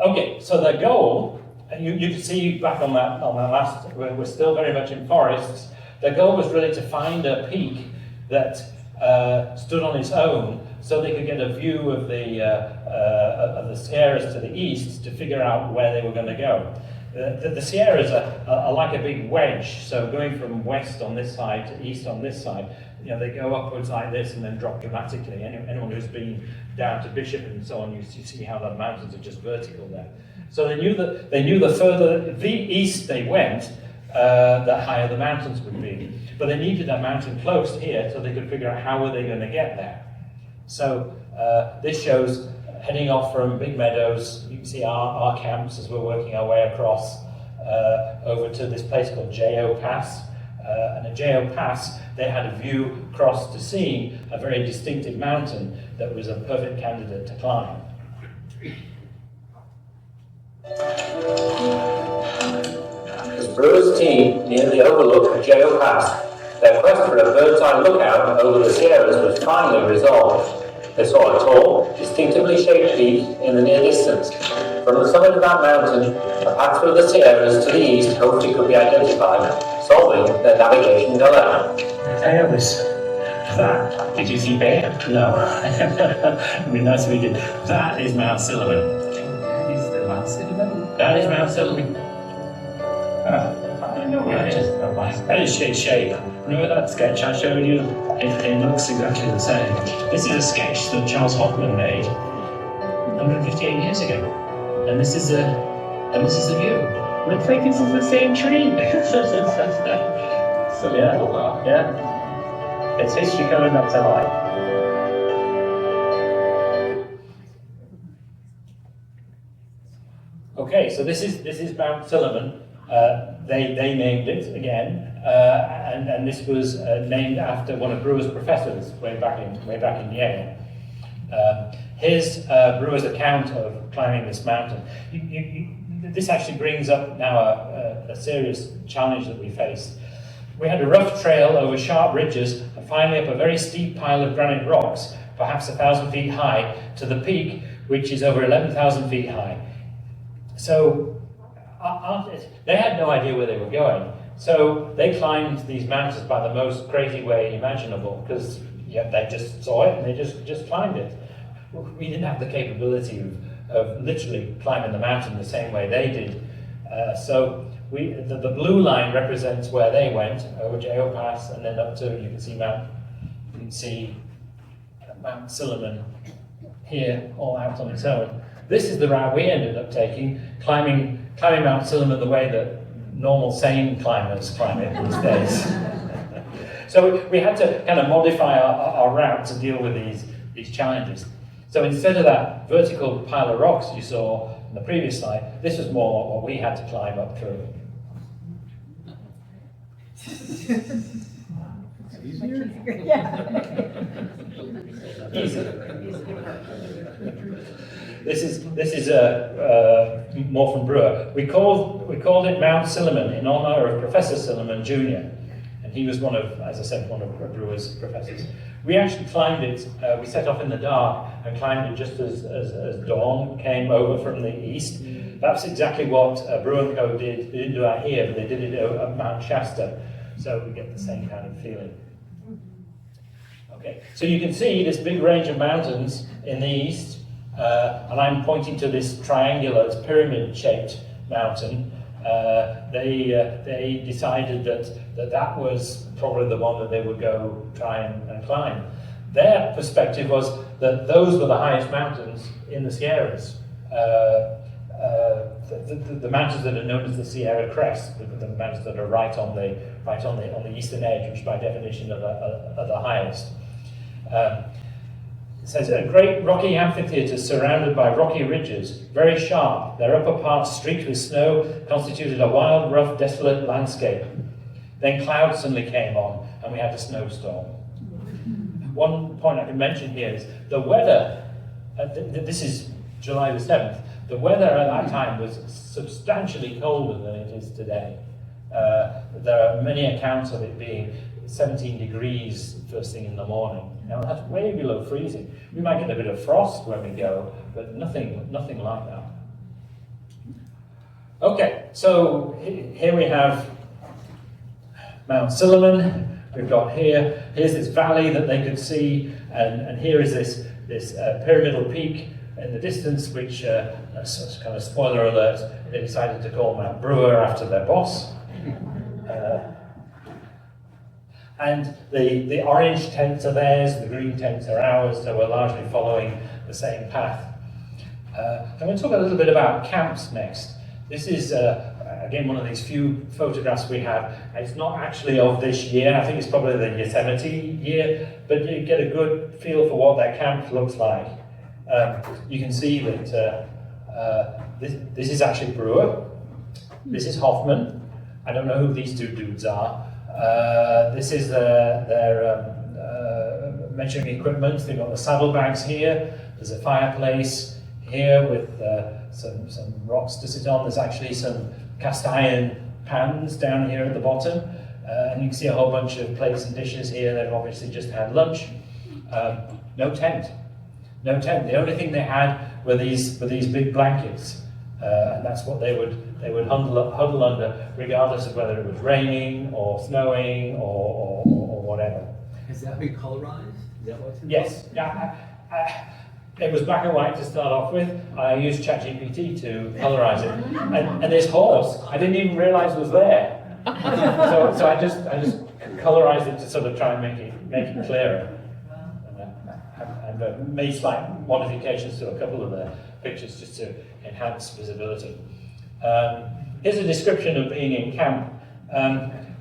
Okay, so the goal, you can see back on that last, we're still very much in forests. The goal was really to find a peak that stood on its own, so they could get a view of the Sierras to the east to figure out where they were going to go. The Sierras are like a big wedge, so going from west on this side to east on this side, they go upwards like this and then drop dramatically. Anyone who's been down to Bishop and so on, you see how the mountains are just vertical there. So they knew the further the east they went, the higher the mountains would be. But they needed that mountain close here so they could figure out how were they going to get there. So this shows heading off from Big Meadows. You can see our camps as we're working our way across over to this place called Jo Pass. And at Jo Pass, they had a view across to seeing a very distinctive mountain that was a perfect candidate to climb.
As Brewer's team near the overlook of Jo Pass, their quest for a bird's-eye lookout over the Sierras was finally resolved. They saw a tall, distinctively shaped peak in the near distance. From the summit of that mountain, a path through the Sierras to the east hopefully could be identified, solving their navigation dilemma.
Hey Elvis, that, did you see bear? No. It'd be nice if we did. That is Mount Sullivan.
Is the Mount Sullivan?
That is Mount Sullivan. I don't know where it is. That is shape. Remember that sketch I showed you? It looks exactly the same. This is a sketch that Charles Hoffman made 158 years ago. And this is a view. Looks like this is the same tree. So yeah. It's history coming up to life.
Okay, so this is Mount Sullivan. They named it again, and this was named after one of Brewer's professors way back in Yale. His Brewer's account of climbing this mountain. This actually brings up now a serious challenge that we faced. We had a rough trail over sharp ridges and finally up a very steep pile of granite rocks, perhaps 1,000 feet high, to the peak, which is over 11,000 feet high. So they had no idea where they were going. So they climbed these mountains by the most crazy way imaginable, because they just saw it and they just climbed it. We didn't have the capability of literally climbing the mountain the same way they did. So the blue line represents where they went, over Jo Pass, and then up to, you can see Mount Sullivan here, all out on its own. This is the route we ended up taking, climbing Mount Sullivan the way that normal sane climbers climb it these days. So we had to kind of modify our route to deal with these challenges. So instead of that vertical pile of rocks you saw in the previous slide, this was more what we had to climb up through.
Easier?
Easy. This is more from Brewer. We called it Mount Silliman in honor of Professor Silliman Jr. And he was one of, as I said, one of Brewer's professors. We actually climbed it. We set off in the dark and climbed it just as dawn came over from the east. That's exactly what Brewer and Co. did. They didn't do that here, but they did it at Mount Shasta. So we get the same kind of feeling. Okay, so you can see this big range of mountains in the east, and I'm pointing to this triangular, pyramid-shaped mountain. They decided that was probably the one that they would go try and climb. Their perspective was that those were the highest mountains in the Sierras. The mountains that are known as the Sierra Crest, the mountains that are right on the eastern edge, which by definition are the highest. It says, a great rocky amphitheatre surrounded by rocky ridges, very sharp, their upper parts streaked with snow, constituted a wild, rough, desolate landscape. Then clouds suddenly came on, and we had a snowstorm. One point I can mention here is the weather, this is July the 7th, the weather at that time was substantially colder than it is today. There are many accounts of it being 17 degrees first thing in the morning. Now that's way below freezing. We might get a bit of frost when we go, but nothing like that. Okay, so here we have Mount Silliman. We've got here's this valley that they could see, and here is this pyramidal peak in the distance, which, kind of spoiler alert, they decided to call Mount Brewer after their boss. And the orange tents are theirs, the green tents are ours, so we're largely following the same path. I'm going to talk a little bit about camps next. This is, again, one of these few photographs we have. It's not actually of this year, I think it's probably the Yosemite year, but you get a good feel for what that camp looks like. You can see that this is actually Brewer, this is Hoffman. I don't know who these two dudes are. This is their measuring equipment. They've got the saddlebags here. There's a fireplace here with some rocks to sit on. There's actually some cast iron pans down here at the bottom. And you can see a whole bunch of plates and dishes here. They've obviously just had lunch. No tent. No tent. The only thing they had were these big blankets. And that's what they would huddle under, regardless of whether it was raining or snowing or whatever.
Has that been colorized? Is that what's involved?
Yes. Yeah. It was black and white to start off with. I used ChatGPT to colorize it, and this horse I didn't even realize was there. So I just colorized it to sort of try and make it clearer. And made slight modifications to a couple of the pictures just to enhance visibility. Here's a description of being in camp.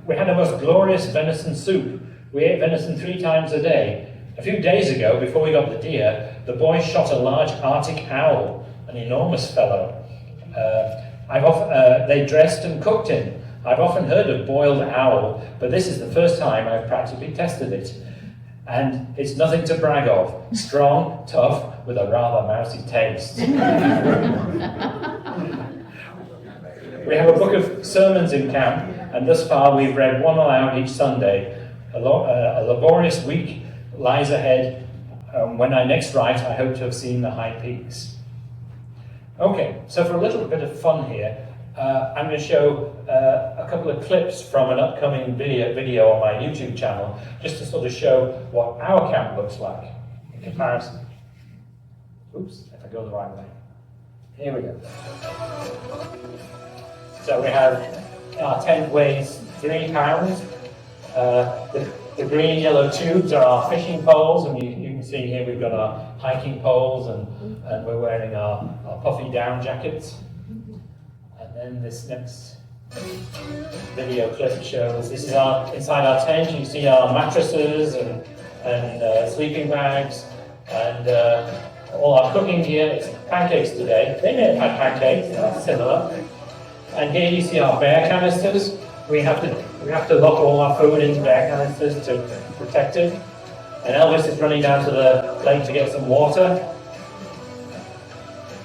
We had a most glorious venison soup. We ate venison 3 times a day. A few days ago, before we got the deer, the boys shot a large Arctic owl, an enormous fellow. They dressed and cooked him. I've often heard of boiled owl, but this is the first time I've practically tested it. And it's nothing to brag of. Strong, tough, with a rather mousy taste. We have a book of sermons in camp, and thus far we've read one aloud each Sunday. A laborious week lies ahead. When I next write, I hope to have seen the high peaks. Okay, so for a little bit of fun here, I'm going to show a couple of clips from an upcoming video on my YouTube channel, just to sort of show what our camp looks like in comparison. Oops, if I go the right way. Here we go. So we have our tent weighs 3 pounds. The green and yellow tubes are our fishing poles, and you can see here we've got our hiking poles, and we're wearing our puffy down jackets. And then this next video clip shows. This is inside our tent. You see our mattresses and sleeping bags and all our cooking gear. It's pancakes today. They may have had pancakes, that's similar. And here you see our bear canisters. We have to lock all our food into bear canisters to protect it. And Elvis is running down to the lake to get some water.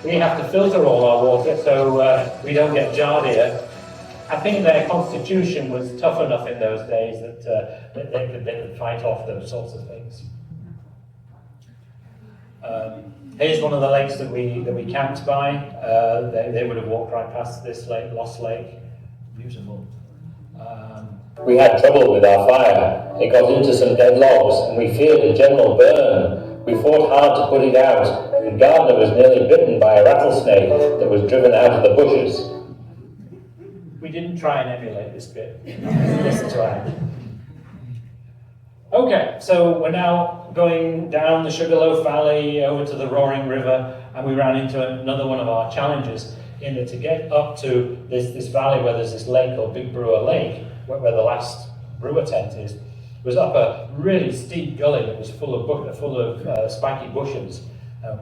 We have to filter all our water so we don't get jarred here. I think their constitution was tough enough in those days that they could fight off those sorts of things. Here's one of the lakes that we camped by. They would have walked right past this lake, Lost Lake. Beautiful.
We had trouble with our fire. It got into some dead logs and we feared a general burn. We fought hard to put it out. The gardener was nearly bitten by a rattlesnake that was driven out of the bushes.
We didn't try and emulate this bit. Listen to Avid. Okay, so we're now going down the Sugarloaf Valley over to the Roaring River, and we ran into another one of our challenges in that to get up to this valley where there's this lake called Big Brewer Lake, where the last brewer tent is, was up a really steep gully that was full of spiky bushes.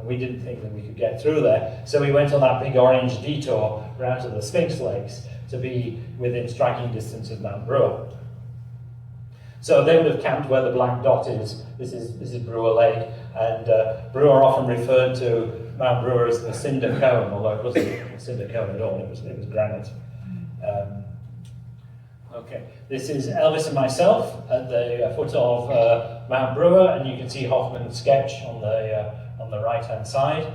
We didn't think that we could get through there, so we went on that big orange detour round to the Sphinx Lakes to be within striking distance of Mount Brewer. So they would have camped where the black dot is. This is Brewer Lake, and Brewer often referred to Mount Brewer as the cinder cone, although it wasn't a cinder cone at all, it was granite. Okay, this is Elvis and myself at the foot of Mount Brewer, and you can see Hoffman's sketch on the right-hand side.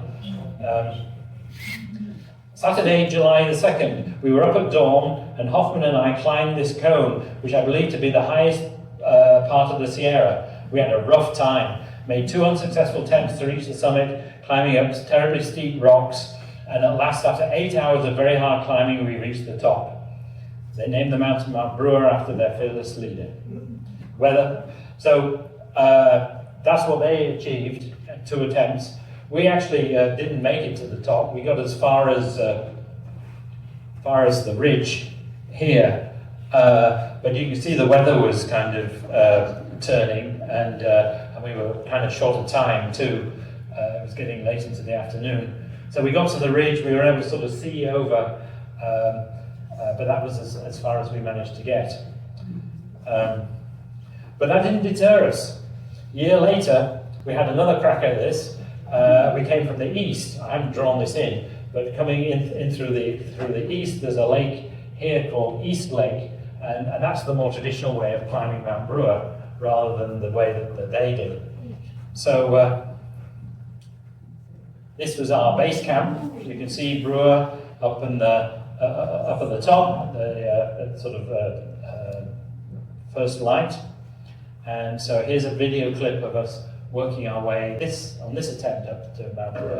Saturday, July the 2nd, we were up at dawn, and Hoffman and I climbed this cone, which I believe to be the highest part of the Sierra. We had a rough time, made 2 unsuccessful attempts to reach the summit, climbing up terribly steep rocks, and at last, after 8 hours of very hard climbing, we reached the top. They named the mountain Mount Brewer after their fearless leader. So that's what they achieved, 2 attempts. We actually didn't make it to the top. We got as far as the ridge here, but you can see the weather was kind of turning, and we were kind of short of time too. It was getting late into the afternoon, so we got to the ridge. We were able to sort of see over, but that was as far as we managed to get. But that didn't deter us. A year later, we had another crack at this. We came from the east. I haven't drawn this in, but coming in through the east, there's a lake here called East Lake, and that's the more traditional way of climbing Mount Brewer, rather than the way that they did. So this was our base camp. You can see Brewer up at the top, the sort of first light. And so here's a video clip of us working our way on this attempt up to Mount Brewer.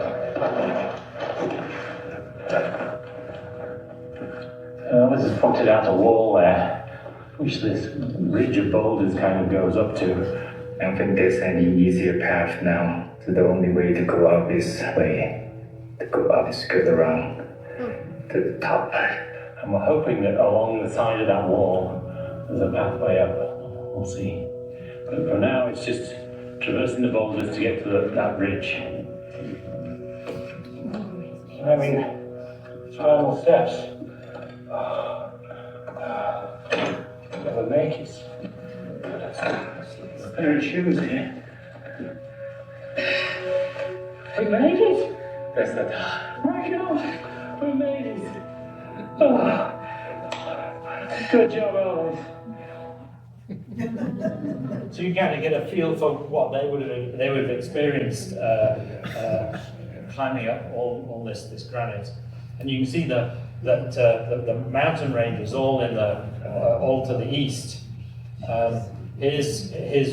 This has pointed out a wall there, which this ridge of boulders kind of goes up to.
I don't think there's any easier path now. So the only way to go up is go around to the top.
And we're hoping that along the side of that wall, there's a pathway up. We'll see. But for now, it's just traversing the boulders to get to that ridge.
Having final steps. Never make it.
A pair of shoes here.
We made it!
That's the top.
My God, we made it! Oh. Good job, Elvis.
So you kind of get a feel for what they would have experienced climbing up all this granite, and you can see that the mountain range is all all to the east. Here's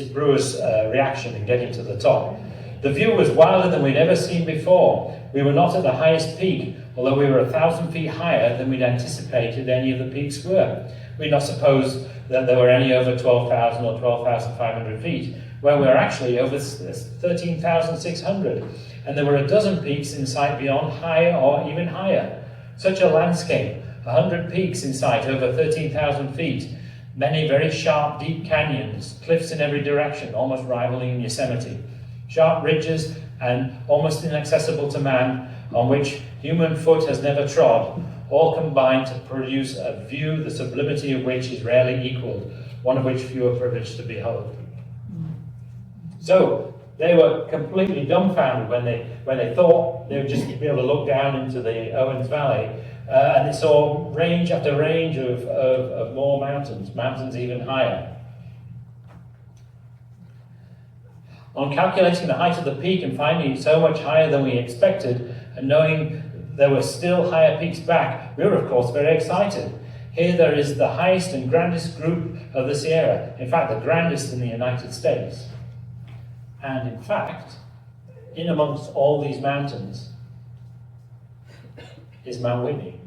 Brewer's reaction in getting to the top. The view was wilder than we'd ever seen before. We were not at the highest peak, although we were 1,000 feet higher than we'd anticipated any of the peaks were. We'd not supposed that there were any over 12,000 or 12,500 feet, where we were actually over 13,600. And there were a dozen peaks in sight beyond higher or even higher. Such a landscape, 100 peaks in sight, over 13,000 feet, many very sharp, deep canyons, cliffs in every direction, almost rivaling Yosemite, sharp ridges and almost inaccessible to man, on which human foot has never trod, all combine to produce a view the sublimity of which is rarely equalled, one of which few are privileged to behold. So they were completely dumbfounded when they thought they would just be able to look down into the Owens Valley, and they saw range after range of more mountains even higher. On calculating the height of the peak and finding it so much higher than we expected, and knowing there were still higher peaks back, we were of course very excited. Here there is the highest and grandest group of the Sierra, in fact the grandest in the United States. And in fact, in amongst all these mountains is Mount Whitney.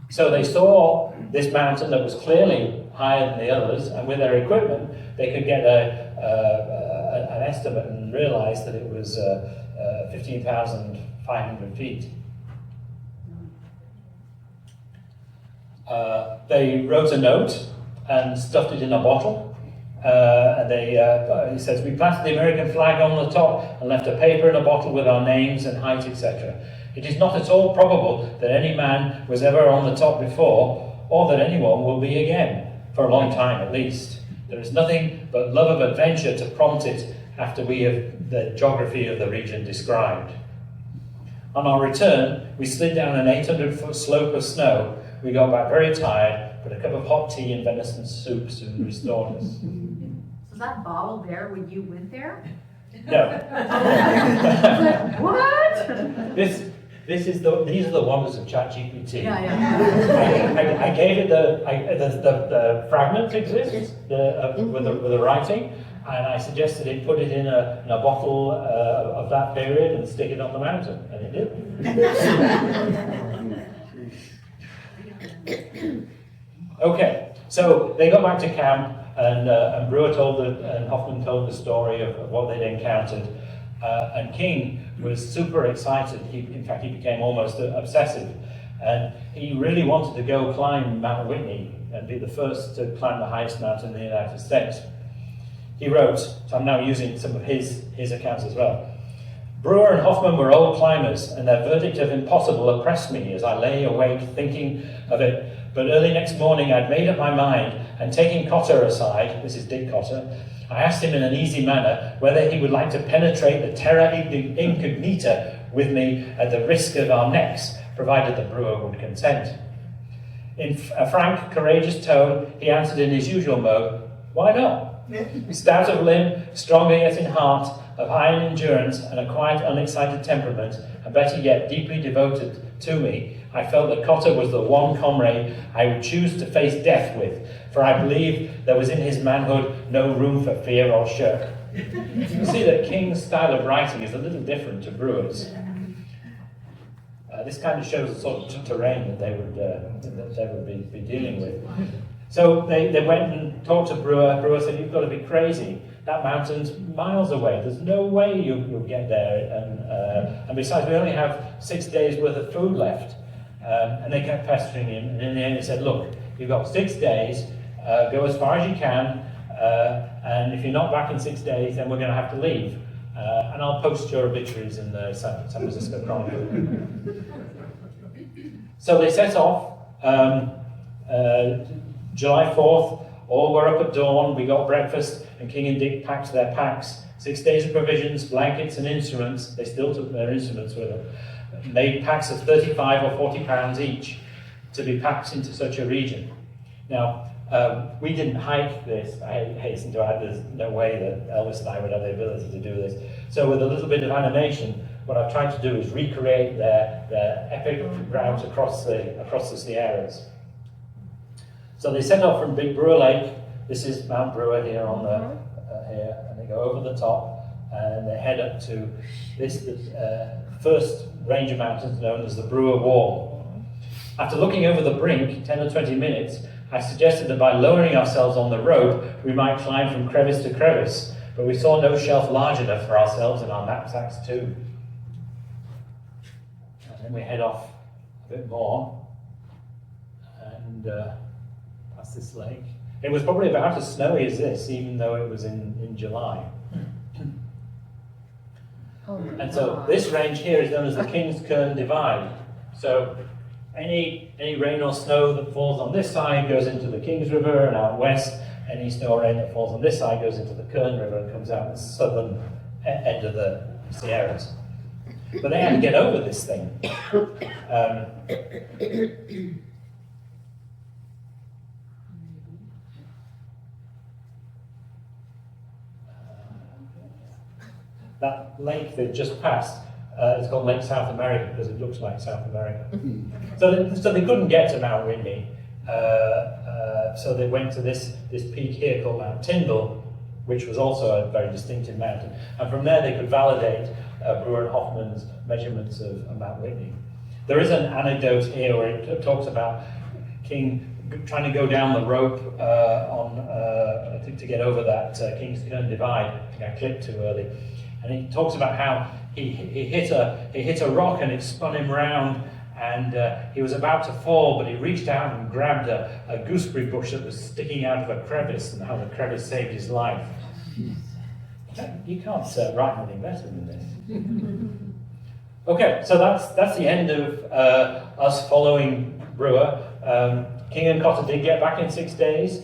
So they saw this mountain that was clearly higher than the others, and with their equipment they could get an estimate and realize that it was 15,500 feet. They wrote a note and stuffed it in a bottle. He says, we planted the American flag on the top and left a paper in a bottle with our names and height, etc. It is not at all probable that any man was ever on the top before, or that anyone will be again, for a long time at least. There is nothing but love of adventure to prompt it after we have the geography of the region described. On our return, we slid down an 800-foot slope of snow. We got back very tired, but a cup of hot tea and venison soup soon restored us.
Was that bottle there when you went there?
No.
What?
These are the wonders of ChatGPT.
Yeah.
I gave it the fragment exists with the writing, and I suggested it put it in a bottle of that period and stick it on the mountain, and it did. Okay, so they got back to camp, and Brewer and Hoffman told the story of what they'd encountered, and King was super excited. In fact, he became almost obsessive, and he really wanted to go climb Mount Whitney and be the first to climb the highest mountain in the United States. He wrote, so I'm now using some of his accounts as well. Brewer and Hoffman were old climbers, and their verdict of impossible oppressed me as I lay awake thinking of it. But early next morning I'd made up my mind, and taking Cotter aside, this is Dick Cotter, I asked him in an easy manner whether he would like to penetrate the terra incognita with me at the risk of our necks, provided the Brewer would consent. In a frank, courageous tone, he answered in his usual mode, why not? Stout of limb, stronger yet in heart, of iron endurance and a quiet, unexcited temperament, and better yet, deeply devoted to me, I felt that Cotter was the one comrade I would choose to face death with, for I believe there was in his manhood no room for fear or shirk. You can see that King's style of writing is a little different to Brewer's. This kind of shows the sort of terrain that they would be dealing with. So they went and talked to Brewer. Brewer said, you've got to be crazy. That mountain's miles away. There's no way you'll get there. And besides, we only have 6 days worth of food left. And they kept pestering him. And in the end, he said, look, you've got 6 days. Go as far as you can. And if you're not back in 6 days, then we're going to have to leave. And I'll post your obituaries in the San Francisco Chronicle. So they set off. July 4th, all were up at dawn. We got breakfast, and King and Dick packed their packs. 6 days of provisions, blankets, and instruments. They still took their instruments with them. Made packs of 35 or 40 pounds each to be packed into such a region. Now, we didn't hike this. I hasten to add, there's no way that Elvis and I would have the ability to do this. So with a little bit of animation, what I've tried to do is recreate their epic route across the Sierras. So they set off from Big Brewer Lake. This is Mount Brewer here on the here, and they go over the top, and they head up to this first range of mountains known as the Brewer Wall. After looking over the brink 10 or 20 minutes, I suggested that by lowering ourselves on the rope, we might climb from crevice to crevice, but we saw no shelf large enough for ourselves and our knapsacks too. And then we head off a bit more. and past this lake. It was probably about as snowy as this, even though it was in July. And so this range here is known as the King's Cairn Divide. So any rain or snow that falls on this side goes into the King's River, and out west, any snow or rain that falls on this side goes into the Cairn River and comes out the southern end of the Sierras. But they had to get over this thing. That lake they just passed is called Lake South America because it looks like South America. So they couldn't get to Mount Whitney, so they went to this peak here called Mount Tyndall, which was also a very distinctive mountain. And from there they could validate Brewer and Hoffman's measurements of Mount Whitney. There is an anecdote here where it talks about King trying to go down the rope to get over that King's Cairn Divide. I think I clipped too early. And he talks about how he hit a rock and it spun him round, and he was about to fall, but he reached out and grabbed a gooseberry bush that was sticking out of a crevice, and how the crevice saved his life. You can't write anything better than this. Okay, so that's the end of us following Brewer. King and Cotter did get back in 6 days.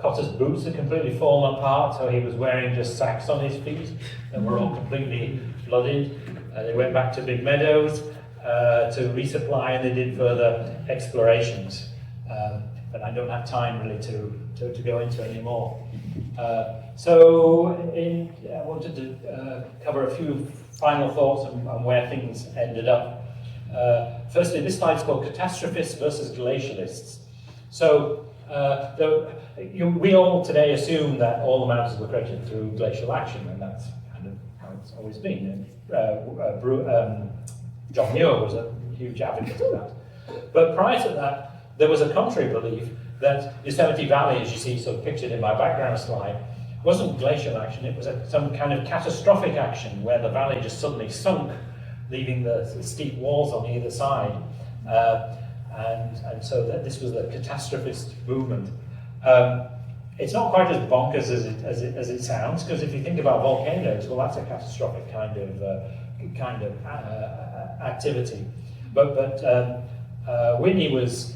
Cotter's boots had completely fallen apart, so he was wearing just sacks on his feet that were all completely flooded. They went back to Big Meadows to resupply, and they did further explorations. But I don't have time really to go into any more. So I wanted to cover a few final thoughts on where things ended up. Firstly, this slide is called Catastrophists versus Glacialists. So we all today assume that all the mountains were created through glacial action, and that's kind of how it's always been. John Muir was a huge advocate of that. But prior to that, there was a contrary belief that Yosemite Valley, as you see sort of pictured in my background slide, wasn't glacial action, it was some kind of catastrophic action where the valley just suddenly sunk, leaving the steep walls on either side. And so this was the catastrophist movement. It's not quite as bonkers as it sounds, because if you think about volcanoes, well, that's a catastrophic kind of activity. But Whitney was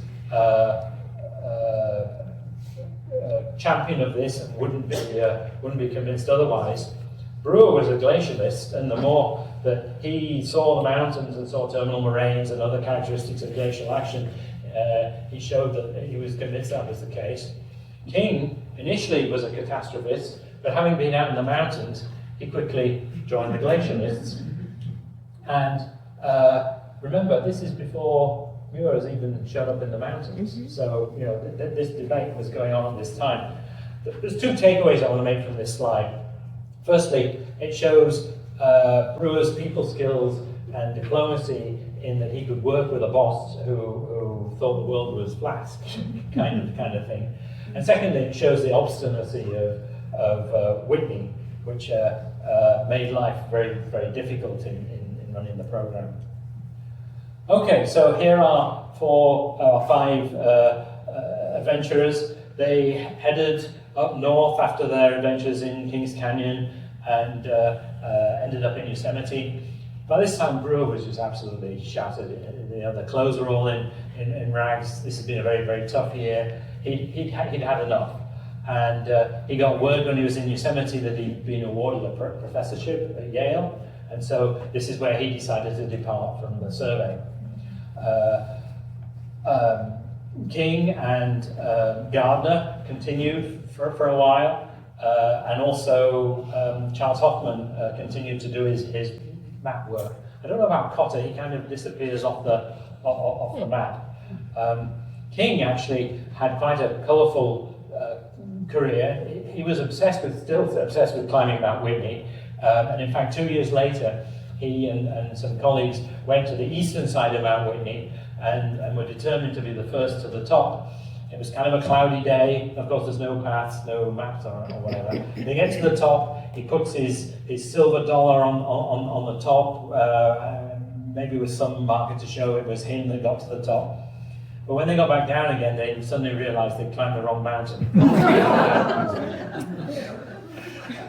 champion of this and wouldn't be convinced otherwise. Brewer was a glacialist, and the more that he saw the mountains and saw terminal moraines and other characteristics of glacial action, he showed that he was convinced that was the case. King initially was a catastrophist, but having been out in the mountains, he quickly joined the glacialists. And remember, this is before Muir has even shown up in the mountains. So, you know, this debate was going on at this time. There's two takeaways I want to make from this slide. Firstly, it shows Brewer's people skills and diplomacy in that he could work with a boss who thought the world was flat, kind of thing. And secondly, it shows the obstinacy of Whitney, which made life very, very difficult in running the program. Okay, so here are five adventurers. They headed up north after their adventures in Kings Canyon and ended up in Yosemite. By this time, Brewer was just absolutely shattered. You know, the clothes were all in rags. This has been a very, very tough year. He'd had enough. And he got word when he was in Yosemite that he'd been awarded a professorship at Yale. And so this is where he decided to depart from the survey. King and Gardner continued for a while, and also Charles Hoffman continued to do his map work. I don't know about Cotter; he kind of disappears off the map. King actually had quite a colourful career. He was still obsessed with climbing Mount Whitney, and in fact 2 years later, he and some colleagues went to the eastern side of Mount Whitney and were determined to be the first to the top. It was kind of a cloudy day. Of course, there's no paths, no maps or whatever. They get to the top. He puts his silver dollar on the top, maybe with some marker to show it was him that got to the top. But when they got back down again, they suddenly realized they'd climbed the wrong mountain.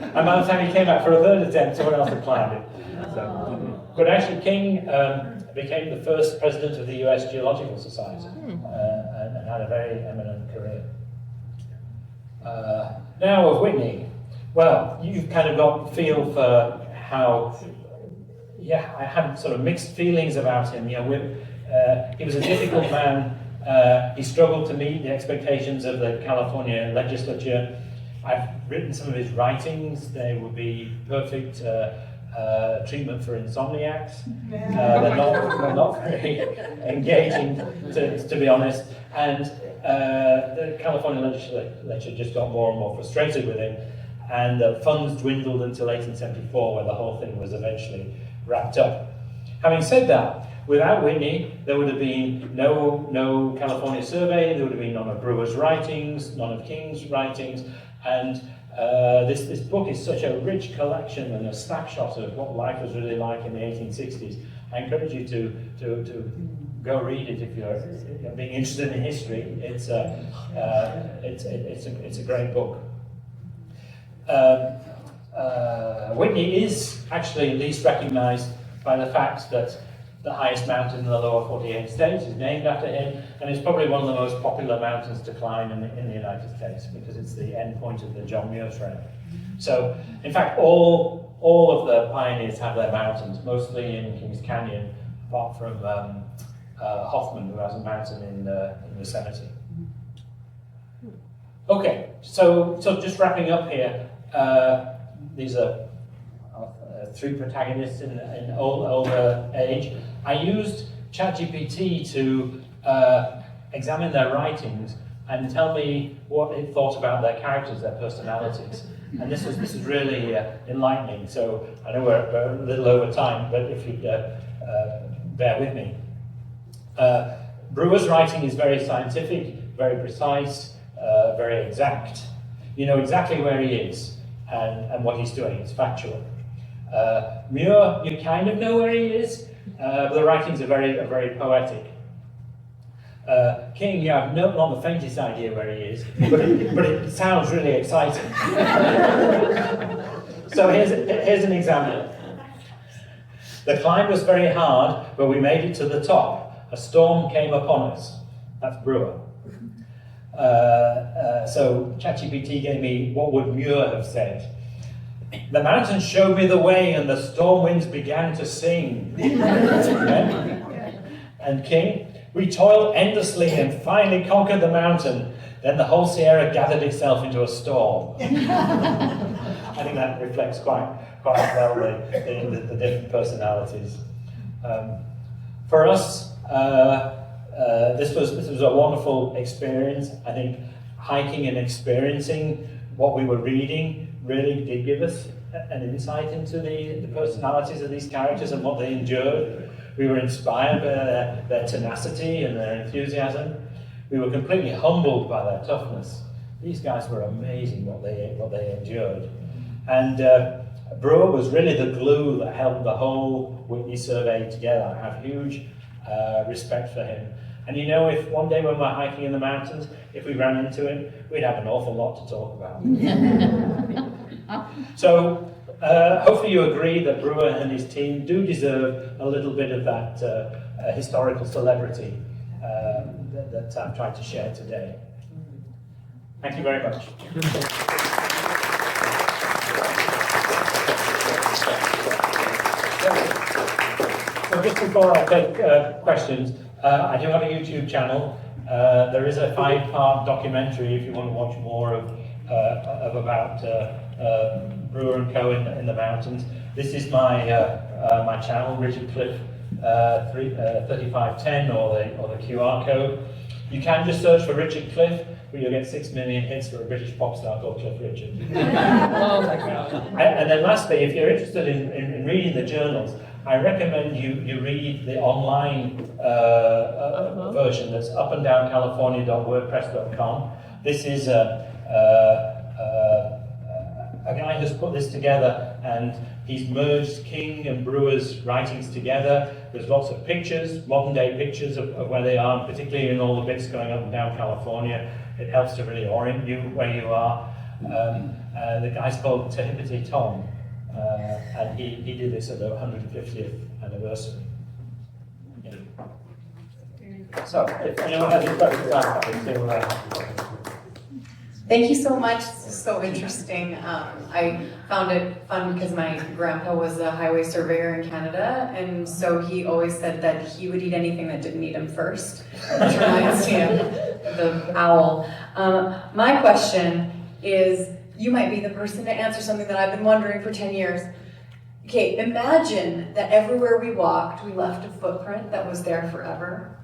And by the time he came back for a third attempt, someone else had climbed it. So, but actually, King became the first president of the US Geological Society and had a very eminent career. Now of Whitney. Well, you've kind of got a feel for how, yeah, I had sort of mixed feelings about him. You know, he was a difficult man. He struggled to meet the expectations of the California legislature. I've written some of his writings. They would be perfect treatment for insomniacs. They're not very engaging, to be honest. And the California legislature just got more and more frustrated with him. And the funds dwindled until 1874, where the whole thing was eventually wrapped up. Having said that, without Whitney, there would have been no California survey, there would have been none of Brewer's writings, none of King's writings, and this book is such a rich collection and a snapshot of what life was really like in the 1860s. I encourage you to go read it if you're being interested in history. It's a great book. Whitney is actually least recognized by the fact that the highest mountain in the lower 48 states is named after him, and it's probably one of the most popular mountains to climb in the United States because it's the end point of the John Muir Trail. So, in fact, all of the pioneers have their mountains, mostly in Kings Canyon, apart from Hoffman, who has a mountain in Yosemite. Okay, so just wrapping up here. These are three protagonists in older age. I used ChatGPT to examine their writings and tell me what it thought about their characters, their personalities. And this is really enlightening. So I know we're a little over time, but if you'd bear with me. Brewer's writing is very scientific, very precise, very exact. You know exactly where he is and what he's doing. It's factual. Muir, you kind of know where he is, but the writings are very poetic. King, you have not the faintest idea where he is, but it sounds really exciting. So here's an example. The climb was very hard, but we made it to the top. A storm came upon us. That's Brewer. So ChatGPT gave me what would Muir have said. The mountains showed me the way and the storm winds began to sing. And King, we toiled endlessly and finally conquered the mountain. Then the whole Sierra gathered itself into a storm. I think that reflects quite well the different personalities. For us, this was a wonderful experience. I think hiking and experiencing what we were reading really did give us an insight into the personalities of these characters and what they endured. We were inspired by their tenacity and their enthusiasm. We were completely humbled by their toughness. These guys were amazing what they endured. And Brewer was really the glue that held the whole Whitney survey together. I have huge respect for him. And you know, if one day when we're hiking in the mountains, if we ran into him, we'd have an awful lot to talk about. So, hopefully you agree that Brewer and his team do deserve a little bit of that historical celebrity that I've tried to share today. Thank you very much. So just before I take questions, I do have a YouTube channel. There is a 5-part documentary if you want to watch more of about Brewer and Co. in the mountains. This is my my channel, Richard Cliff 3510, or the QR code. You can just search for Richard Cliff, but you'll get 6 million hits for a British pop star called Cliff Richard.
Oh my God.
And then lastly, if you're interested in reading the journals, I recommend you read the online version that's upanddowncalifornia.wordpress.com. This is a guy who's put this together and he's merged King and Brewer's writings together. There's lots of pictures, modern day pictures of where they are, particularly in all the bits going up and down California. It helps to really orient you where you are. The guy's called Tehipite Tom, and he did this at the 150th anniversary. Yeah. So, if anyone has any questions, I'm happy to.
Thank you so much. This is so interesting. I found it fun because my grandpa was a highway surveyor in Canada, and so he always said that he would eat anything that didn't eat him first, which reminds me of the owl. My question is, you might be the person to answer something that I've been wondering for 10 years. Okay, imagine that everywhere we walked, we left a footprint that was there forever.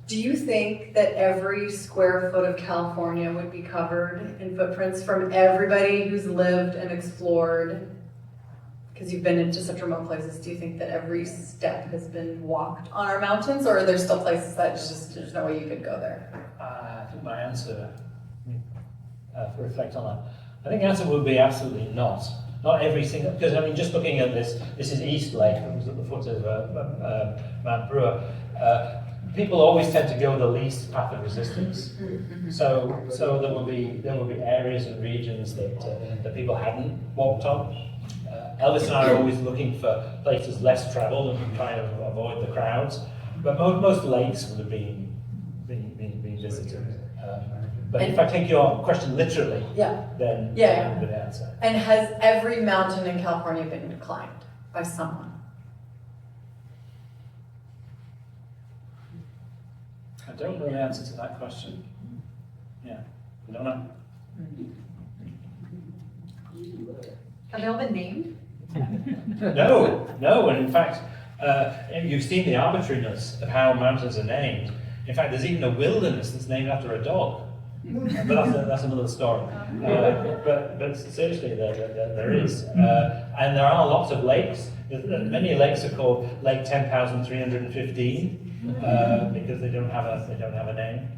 Do you think that every square foot of California would be covered in footprints from everybody who's lived and explored? Because you've been into such remote places, do you think that every step has been walked on our mountains, or are there still places that just there's no way you could go there?
I think my answer, reflect on that. I think the answer would be absolutely not. Not every single, because I mean, just looking at this is East Lake, it was at the foot of Mount Brewer. People always tend to go the least path of resistance. So there will be areas and regions that people hadn't walked on. Elvis and I are always looking for places less traveled and trying to avoid the crowds. But most lakes would have been visited. But if I take your question literally, then that would be the answer.
And has every mountain in California been climbed by someone?
I don't know the answer to that question. Yeah, I don't know.
Have they all been named?
No, and in fact, you've seen the arbitrariness of how mountains are named. In fact, there's even a wilderness that's named after a dog. But that's another story. But seriously, there is. And there are lots of lakes. Many lakes are called Lake 10,315 because they don't have a name.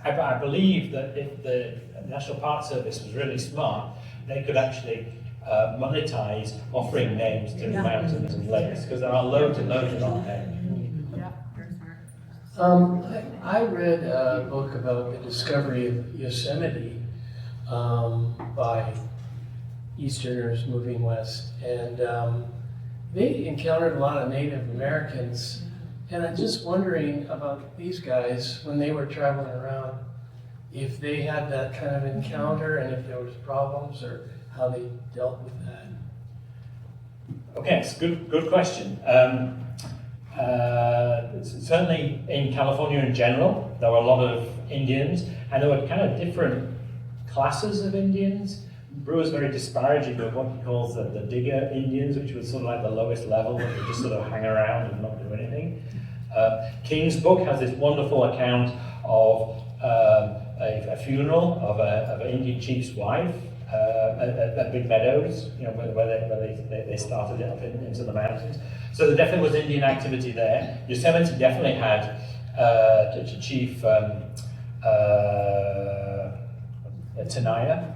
I believe that if the National Park Service was really smart, they could actually monetize offering names to mountains and lakes, because there are loads and loads that aren't named.
I read a book about the discovery of Yosemite by Easterners moving west, and they encountered a lot of Native Americans, and I'm just wondering about these guys when they were traveling around, if they had that kind of encounter and if there was problems or how they dealt with that.
Okay, it's a good question. Certainly in California in general, there were a lot of Indians, and there were kind of different classes of Indians. Brewer's very disparaging of what he calls the digger Indians, which was sort of like the lowest level, that would just sort of hang around and not do anything. King's book has this wonderful account of a funeral of an Indian chief's wife at Big Meadows, where they started it up into the mountains. So there definitely was Indian activity there. Yosemite definitely had Chief Tenaya.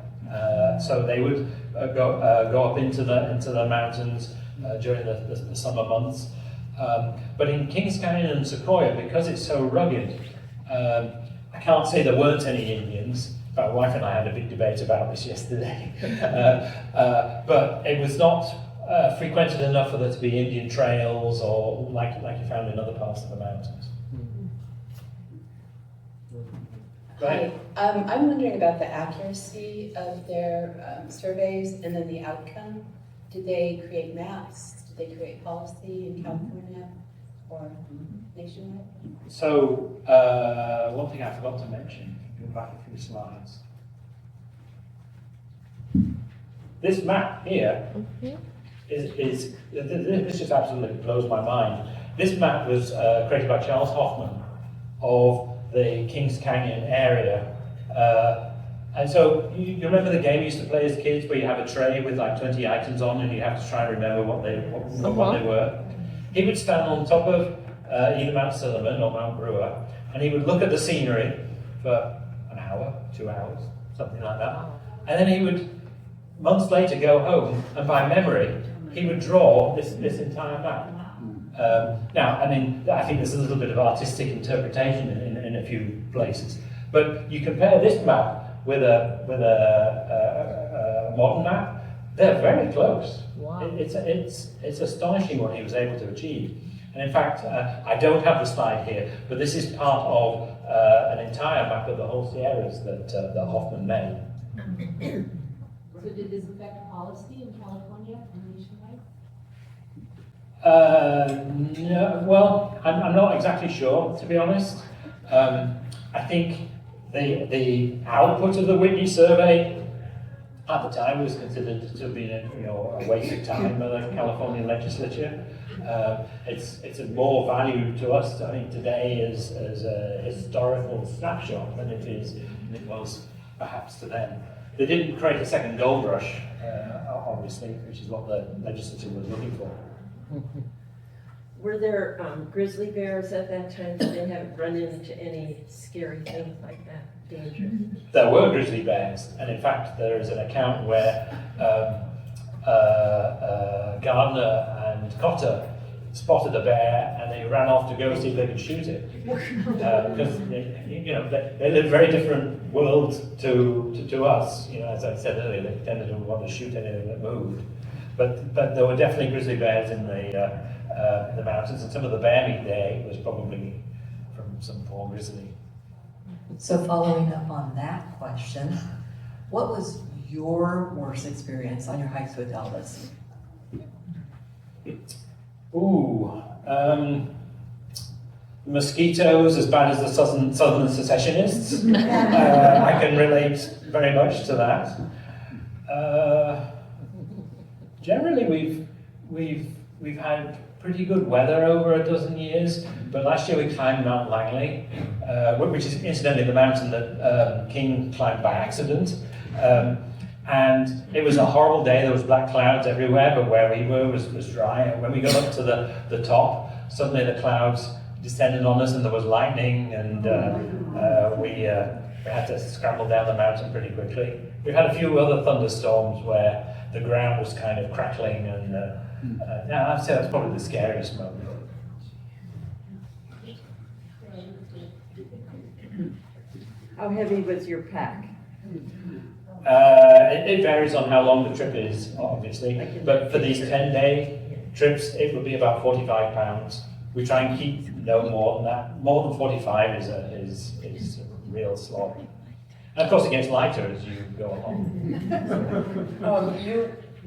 So they would go up into the mountains during the summer months. But in Kings Canyon and Sequoia, because it's so rugged, I can't say there weren't any Indians. My wife and I had a big debate about this yesterday. But it was not frequented enough for there to be Indian trails or like you found in other parts of the mountains.
Hi, I'm wondering about the accuracy of their surveys and then the outcome. Did they create maps? Did they create policy in California or nationwide?
So, one thing I forgot to mention, go back a few slides. This map here is this just absolutely blows my mind. This map was created by Charles Hoffman of the Kings Canyon area. And so you remember the game you used to play as kids where you have a tray with like 20 items on and you have to try and remember what they were? He would stand on top of either Mount Silliman or Mount Brewer, and he would look at the scenery for an hour, 2 hours, something like that. And then he would months later go home and by memory he would draw this entire map. Now, I mean, I think there's a little bit of artistic interpretation in a few places, but you compare this map with a modern map, they're very close.
Wow.
It's astonishing what he was able to achieve. And in fact, I don't have the slide here, but this is part of an entire map of the whole Sierras that Hoffman made.
So did this affect policy in California and nationwide?
No, well, I'm not exactly sure, to be honest. I think the output of the Whitney survey at the time was considered to have been a waste of time by the California legislature. It's of more value to us, I think, today as a historical snapshot than it was perhaps to them. They didn't create a second gold rush, obviously, which is what the legislature was looking for.
Were there grizzly bears at that time? Did they have run into any scary things like that? Dangerous?
There were grizzly bears, and in fact there is an account where Gardner and Cotter spotted a bear and they ran off to go see if they could shoot it. Because they live very different worlds to us. As I said earlier, they tended to want to shoot anything that moved. But there were definitely grizzly bears in the mountains, and some of the bear meat there was probably from some poor grizzly.
So following up on that question, what was your worst experience on your hikes with Elvis?
Ooh, mosquitoes as bad as the Southern secessionists. I can relate very much to that. Generally, we've had pretty good weather over a dozen years, but last year we climbed Mount Langley, which is incidentally the mountain that King climbed by accident. And it was a horrible day. There was black clouds everywhere, but where we were was dry. And when we got up to the top, suddenly the clouds descended on us and there was lightning, and we had to scramble down the mountain pretty quickly. We've had a few other thunderstorms where the ground was kind of crackling, and I'd say that's probably the scariest moment.
How heavy was your pack?
It varies on how long the trip is, obviously, but for these 10-day trips, it would be about 45 pounds. We try and keep no more than that. More than 45 is a real slog. And of course, it gets lighter as you go along.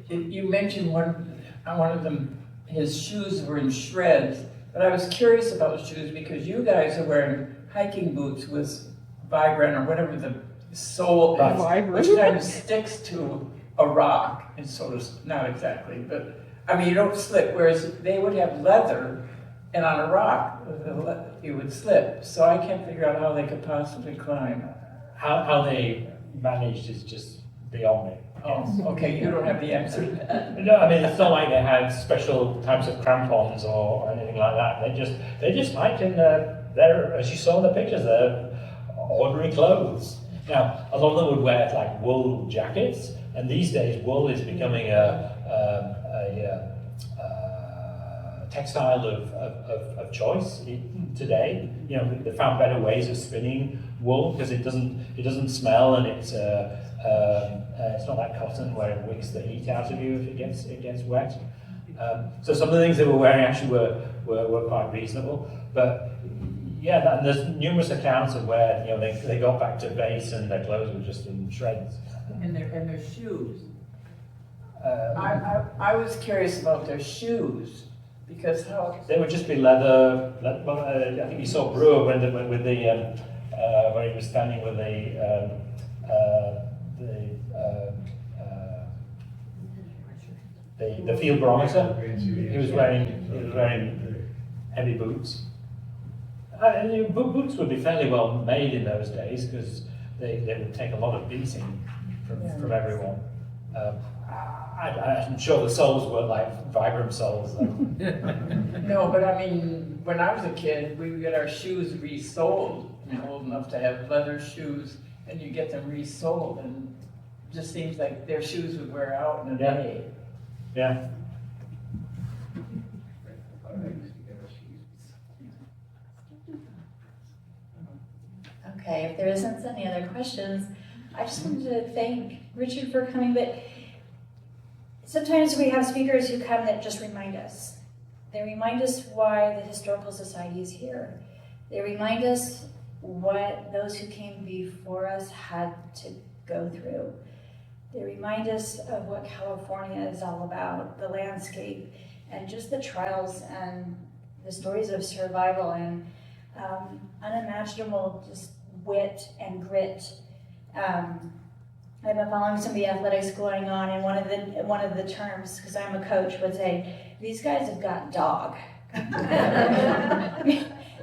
You mentioned one of them, his shoes were in shreds, but I was curious about the shoes because you guys are wearing hiking boots with Vibrant or whatever the sole is, which kind of sticks to a rock, and sort of, not exactly, but I mean, you don't slip, whereas they would have leather, and on a rock, you would slip. So I can't figure out how they could possibly climb.
How they managed is just beyond me.
Oh, okay, you don't have the answer to that.
No, I mean, it's not like they had special types of crampons or anything like that. They just hiked in their, as you saw in the pictures, they're ordinary clothes. Now, a lot of them would wear like wool jackets, and these days wool is becoming a textile of choice today. They found better ways of spinning wool because it doesn't smell, and it's not like cotton where it wicks the heat out of you if it gets wet. So some of the things they were wearing actually were quite reasonable, but yeah, and there's numerous accounts of where they got back to base and their clothes were just in shreds.
And their shoes. I was curious about their shoes because how
they would just be leather. Well, I think you saw Brewer when he was standing with the field barometer. He was wearing heavy boots. Boots would be fairly well made in those days because they would take a lot of beating from everyone. I'm sure the soles were like Vibram soles.
No, but I mean, when I was a kid, we would get our shoes resoled. I'm old enough to have leather shoes, and you get them resoled, and just seems like their shoes would wear out in a
Yeah.
day.
Yeah.
Okay, if there isn't any other questions, I just wanted to thank Richard for coming, but sometimes we have speakers who come that just remind us. They remind us why the Historical Society is here. They remind us what those who came before us had to go through. They remind us of what California is all about, the landscape, and just the trials and the stories of survival and unimaginable just wit and grit. I've been following some of the athletics going on, and one of the terms, because I'm a coach, would say, these guys have got dog.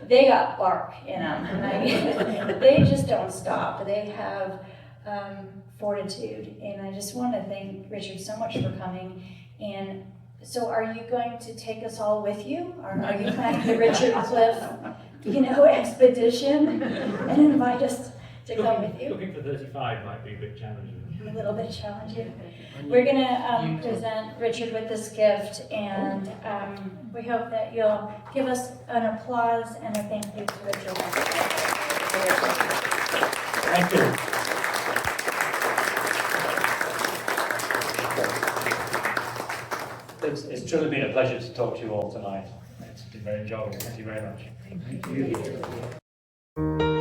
They got bark in them. They just don't stop. They have fortitude, and I just want to thank Richard so much for coming. And so, are you going to take us all with you? Or are you planning the Richard Cliff, expedition, and invite us to come with you?
Looking for 35 might be a bit challenging.
A little bit challenging. We're going to present Richard with this gift, and we hope that you'll give us an applause and a thank you to Richard.
Thank you. It's truly been a pleasure to talk to you all tonight. It's been very enjoyable. Thank you very much.
Thank you.